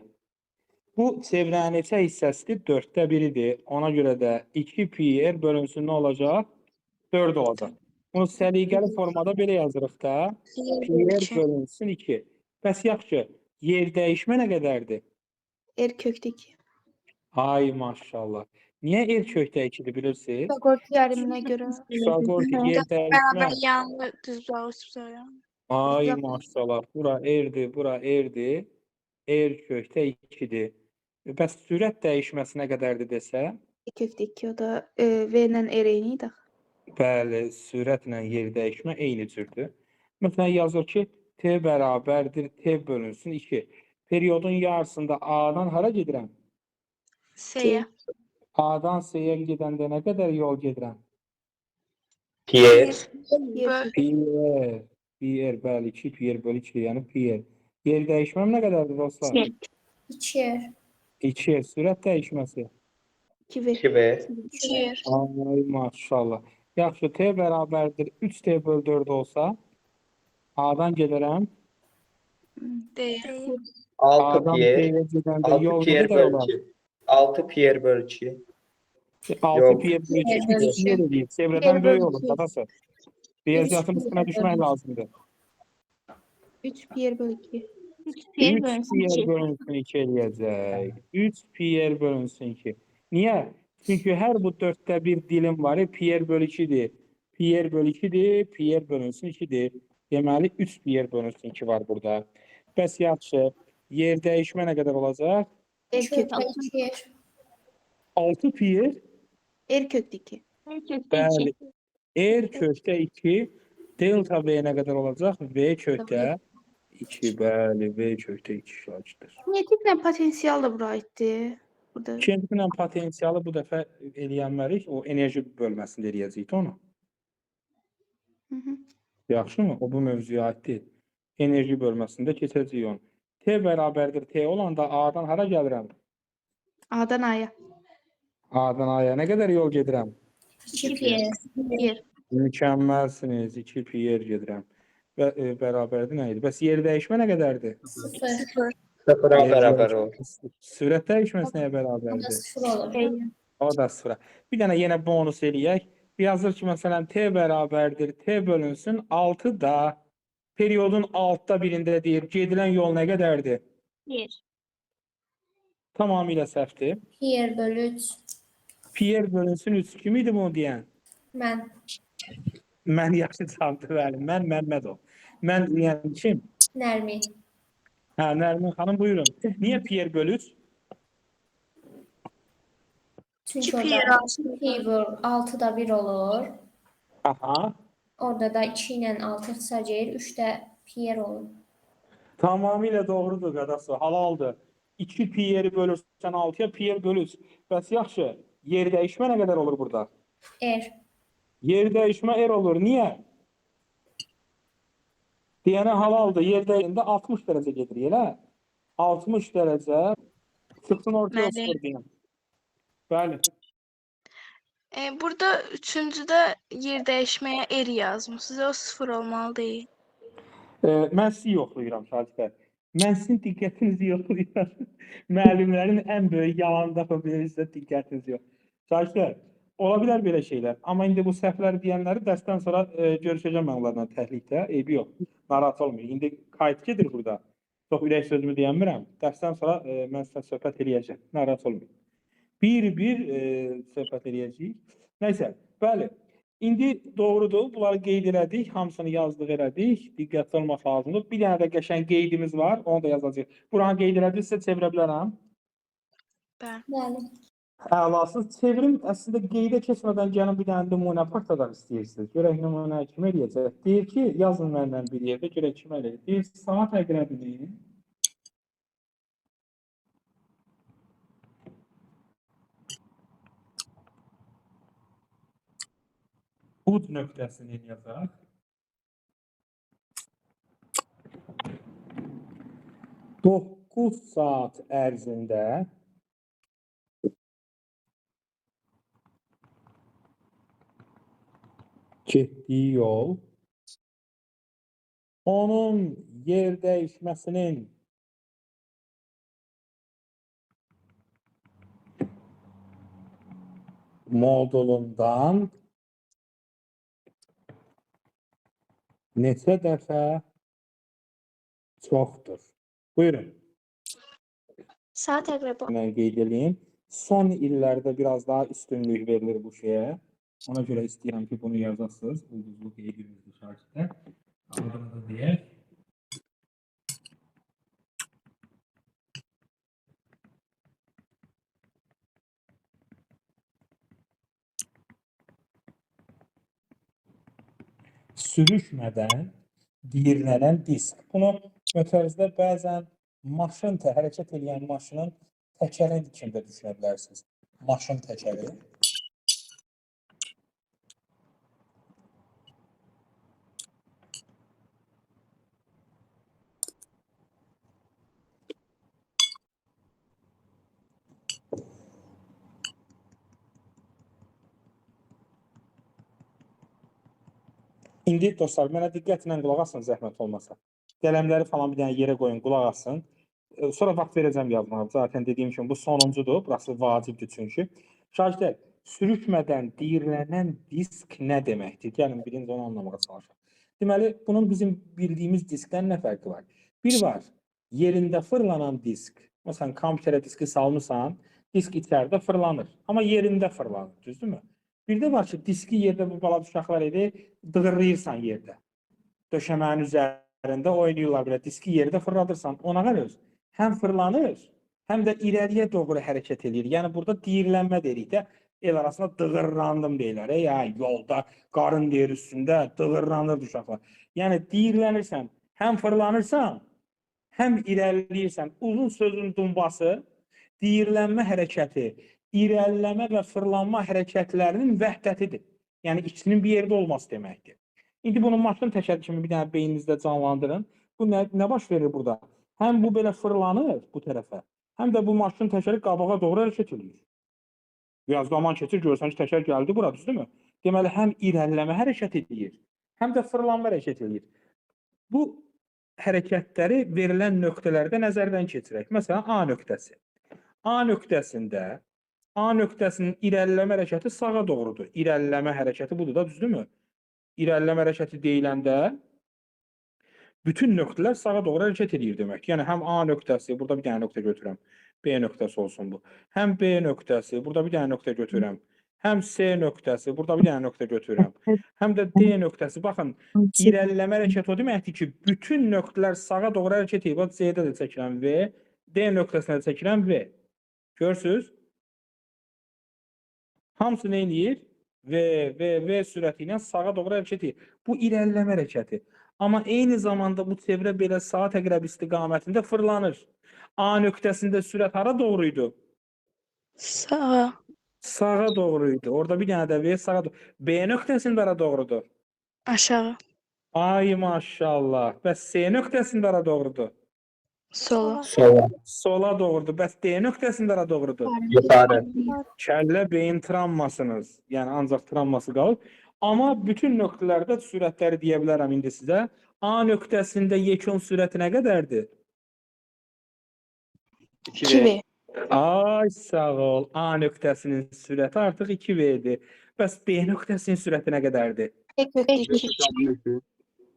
Bu çevrənin neçə hissəsidir? 4-də 1-idir. Ona görə də 2 pi r bölünsün nə olacaq? 4 olacaq. Bunu səliqəli formada belə yazırıq da. Pi r bölünsün 2. Bəs yaxşı, yer dəyişmə nə qədərdir? R kökdə 2. Ay maşallah. Niyə r kökdə 2-dir bilirsiniz? Pisagor teoreminə görə. Pisagor yer dəyişmə. Bərabər yanlı düz bağlı söyləyəm. Ay maşallah. Bura r-dir, bura r-dir. R kökdə 2-dir. Bəs sürət dəyişməsi nə qədərdir desə? R kökdə 2, o da V ilə R eyni idi. Bəli, sürətlə yer dəyişmə eyni cürdür. Məsələn, yazır ki, T bərabərdir, T bölünsün 2. Periodun yarısında A-dan hara gedirəm? S-yə. A-dan C-yə gedəndə nə qədər yol gedirəm? Pierre. Bölü. Pi-r, bəli, 2 pi-r bölü 2, yəni pi-r. Yer dəyişməm nə qədərdir dostlar? 2 sürət dəyişməsi. 2V. 2V. 2. Ay maşallah. Yaxşı, T bərabərdir 3T bölü 4 olsa, A-dan gedərəm. D-yə. 6 A-dan Pierre. C-yə gedəndə 6 yol nə Pierre qədər bölü olar? 2. 6 Pierre bölü 2. 6 Yox. pi bölü 2 yer edir. Çevrədən böyük olur qadası. Riyaziyyatın üstünə düşmək lazımdır. 3 pi bölü 2. 3 pi bölünsün 2 eləyəcək. 3 pi bölünsün 2. Niyə? Çünki hər bu 4-də 1 dilim var, pi bölü 2-dir. Pi bölü 2-dir, pi bölünsün 2-dir. Deməli, 3 pi bölünsün 2 var burada. Bəs yaxşı, yer dəyişmə nə qədər olacaq? R kökdə 2. 6 pi R kökdə 2. bəli. R kökdə 2, delta V nə qədər olacaq? V kökdə 2, bəli, V kökdə 2 şagirddir. Kinetiklə potensial da bura aiddir. Burada. Kinetiklə potensialı bu dəfə eləyənmərik, o enerji bölməsində eləyəcəkdi onu. Hı -hı. Yaxşımı? O bu mövzuya aiddir. Enerji bölməsində keçəcəyik onu. T bərabərdir T olanda A-dan hara gəlirəm? A-dan A-ya. A-dan A-ya nə qədər yol gedirəm? 2 pi. Mükəmməlsiniz, 2 pi gedirəm. bərabərdir nə idi? Bəs yer dəyişmə nə qədərdir? 0. Sıfıra Yer bərabər dəyişmə- olur. Sürət dəyişməsi nəyə O da bərabərdir? 0 olur. Eynən. O da sıfıra. Bir dənə yenə bonus eləyək. Yazır ki, məsələn, t bərabərdir, t bölünsün 6 da periodun 6'da birində deyir, gedilən yol nə qədərdir? 1. Tamamilə səhvdir. Pi bölü 3. Pierre bölünsün 3 kim idi bunu deyən? Mən. Mən yaxşı cavabdır, bəli. Mən Məmmədov. Mən deyən kim? Nərmin. Hə, Nərmin xanım buyurun. Niyə Pierre bölü 3? Çünki İki orada pi pi bölü 6'da 1 olur. Aha. Orada da 2 ilə 6 ixtisacayır. 3 də pi olur. Tamamilə doğrudur qadası. Halaldır. 2 Pierre bölürsən 6'ya Pierre bölü 3. Bəs yaxşı. Yer dəyişmə nə qədər olur burada? Yer dəyişmə er olur. Niyə? Deyənə halaldır. Yer dəyişində 60 dərəcə gedir, elə? 60 dərəcə çıxsın ortaya Bəli. 0 deyəm. Bəli. Burada üçüncüdə yer dəyişməyə er yazmısınız. O 0 olmalı deyil. Mən sizi yoxlayıram şagirdlər. Mən sizin diqqətinizi yoxlayıram. Müəllimlərin ən böyük yalanı da bilirsə diqqətinizi yox. Şagirdlər, ola bilər belə şeylər. Amma indi bu səhvlər deyənləri dərsdən sonra görüşəcəm mən onlarla təhlikdə. Eybi yox. Narahat olmayın. İndi kayıt gedir burada. Çox ürək sözümü deyəmirəm. Dərsdən sonra mən sizə söhbət eləyəcəm. Narahat olmayın. Bir söhbət eləyəcəyik. Nəysə, bəli. İndi doğrudur, bunları qeyd elədik, hamısını yazdıq elədik, diqqətli olmaq lazımdır. Bir dənə də qəşəng qeydimiz var, onu da yazacağıq. Buranı qeyd elədik, sizə çevirə bilərəm. Bəli. Əlasız çevirim, əslində qeydə keçmədən gəlin bir dənə nümunə partadan istəyirsiniz. Görək nümunə kim eləyəcək? Deyir ki, yazın məndən bir yerdə, görək kim eləyəcək. Deyir, saat əqrəbini Ud nöqtəsini yazaq. Doqquz saat ərzində getdiyi yol onun yer dəyişməsinin modulundan neçə dəfə çoxdur? Buyurun. Saat əqrəbi. Mən qeyd edeyim. Son illərdə biraz daha üstünlük verilir bu şeyə. Ona görə istəyirəm ki, bunu yazasınız. Ulduzlu qeydimizdir şarkıda. Adını da deyək. Sürüşmədən diyirlənən disk. Bunu mötərizdə bəzən maşın hərəkət edən maşının təkəri kimi də düşünə bilərsiniz. Maşın təkəri. İndi dostlar, mənə diqqətlə qulaq asın, zəhmət olmasa. Qələmləri falan bir dənə yerə qoyun, qulaq asın. Sonra vaxt verəcəm yazmağa. Zaten dediyim kimi bu sonuncudur. Burası vacibdir çünki. Şagirdlər, sürüşmədən diyirlənən disk nə deməkdir? Gəlin birinci onu anlamağa çalışaq. Deməli, bunun bizim bildiyimiz diskdən nə fərqi var? Bir var, yerində fırlanan disk. Məsələn, kompüterə diski salmısan, disk içəridə fırlanır. Amma yerində fırlanır, düzdürmü? Bir də var ki, diski yerdə bu balaca uşaqlar idi, dığırlayırsan yerdə. Döşəmənin üzərində oynayırlar belə, diski yerdə fırladırsan, ona qalır. Həm fırlanır, həm də irəliyə doğru hərəkət edir. Yəni, burada diyirlənmə deyirik də, el arasında dığırlandım deyirlər. Ya, yolda, qarın deyir üstündə, dığırlanır uşaqlar. Yəni, diyirlənirsən, həm fırlanırsan, həm irəliləyirsən. Uzun sözün dumbası, diyirlənmə hərəkəti, irəliləmə və fırlanma hərəkətlərinin vəhdətidir. Yəni, ikisinin bir yerdə olması deməkdir. İndi bunu maşın təkəri kimi bir dənə beyninizdə canlandırın. Bu nə baş verir burada? Həm bu belə fırlanır bu tərəfə, həm də bu maşın təkəri qabağa doğru hərəkət edir. Biraz zaman keçir, görsən ki, təkər gəldi bura, düzdürmü? Deməli, həm irəliləmə hərəkət edir, həm də fırlanma hərəkət edir. Bu hərəkətləri verilən nöqtələrdə nəzərdən keçirək. Məsələn, A nöqtəsi. A nöqtəsinin irəliləmə hərəkəti sağa doğrudur. İrəliləmə hərəkəti budur da, düzdürmü? İrəliləmə hərəkəti deyiləndə bütün nöqtələr sağa doğru hərəkət edir demək. Yəni həm A nöqtəsi, burada bir dənə nöqtə götürürəm. B nöqtəsi olsun bu. Həm B nöqtəsi, burada bir dənə nöqtə götürürəm. Həm C nöqtəsi, burada bir dənə nöqtə götürürəm. Həm də D nöqtəsi. Baxın, irəliləmə hərəkəti o deməkdir ki, bütün nöqtələr sağa doğru hərəkət edir. Bax, C-də də çəkirəm V, D nöqtəsinə də çəkirəm V. Görürsünüz? Hamısı nə eləyir? V sürəti ilə sağa doğru hərəkət edir. Bu irəliləmə hərəkəti. Amma eyni zamanda bu çevrə belə saat əqrəb istiqamətində fırlanır. A nöqtəsində sürət hara doğruydu? Sağa. Sağa doğruydu. Orada bir dənə də V sağa doğru. B nöqtəsində hara doğrudur? Aşağı. Ay maşallah. Bəs C nöqtəsində hara doğrudur? Sola. Sola. Sola doğrudur. Bəs D nöqtəsində hara doğrudur? Yuxarı. Kəllə beyin travmasınız. Yəni ancaq travması qalır. Amma bütün nöqtələrdə sürətləri deyə bilərəm indi sizə. A nöqtəsində yekun sürəti nə qədərdir? 2V. Ay sağ ol. A nöqtəsinin sürəti artıq 2V-dir. Bəs B nöqtəsinin sürəti nə qədərdir?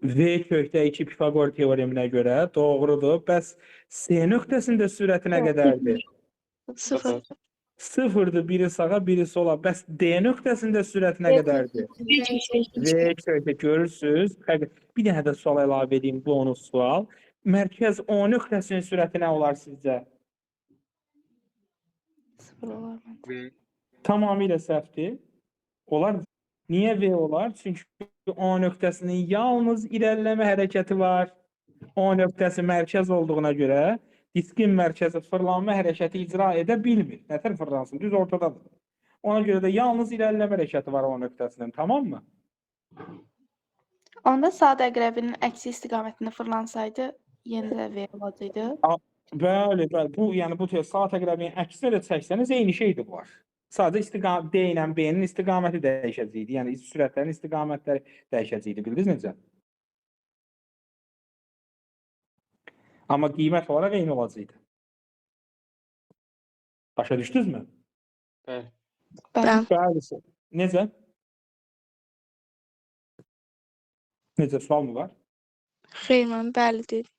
V kökdə 2 Pifaqor teoreminə görə doğrudur. Bəs C nöqtəsində sürəti nə qədərdir? 0. Sıfırdır, biri sağa, biri sola. Bəs D nöqtəsində sürəti nə qədərdir? V kökdə görürsünüz. Bir dənə də sual əlavə edeyim, bonus sual. Mərkəz O nöqtəsinin sürəti nə olar sizcə? 0 olar məncə. Tamamilə səhvdir. Olar. Niyə V olar? Çünki O nöqtəsinin yalnız irəliləmə hərəkəti var. O nöqtəsi mərkəz olduğuna görə diskin mərkəzi fırlanma hərəkəti icra edə bilmir. Nətər fırlansın? Düz ortadadır. Ona görə də yalnız irəliləmə hərəkəti var O nöqtəsinin. Tamam mı? Onda saat əqrəbinin əksi istiqamətində fırlansaydı, yenə də V olacaqdı. Bəli, bəli. Bu, yəni bu saat əqrəbinin əksinə də çəksəniz eyni şeydir var. Sadəcə D ilə B-nin istiqaməti dəyişəcəkdi. Yəni sürətlərin istiqamətləri dəyişəcəkdi. Bildiniz necə? Amma qiymət olaraq eyni olacaqdı. Başa düşdünüzmü? Bəli. Bəli. Necə? Necə, sual mı var? Xeyr, mən bəli dedim.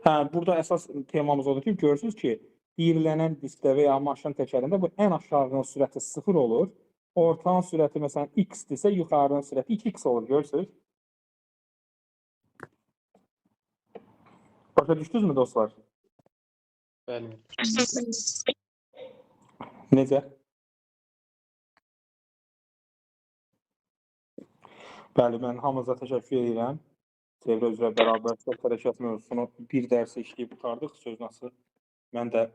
Hə, burada əsas temamız odur ki, görürsünüz ki, iyirlənən diskdə və ya maşın təkərində bu ən aşağının sürəti 0 olur. Ortanın sürəti məsələn x-dirsə, yuxarının sürəti 2x olur, görürsünüz? Başa düşdünüzmü dostlar? Bəli. Necə? Bəli, mən hamınıza təşəkkür edirəm. Çevrə üzrə bərabər hərəkət mövzusunu bir dərsə işləyib qurtardıq. Sözünəsi mən də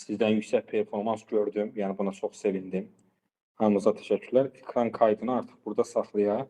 sizdən yüksək performans gördüm. Yəni buna çox sevindim. Hamınıza təşəkkürlər. Ekran kaydını artıq burada saxlayaq.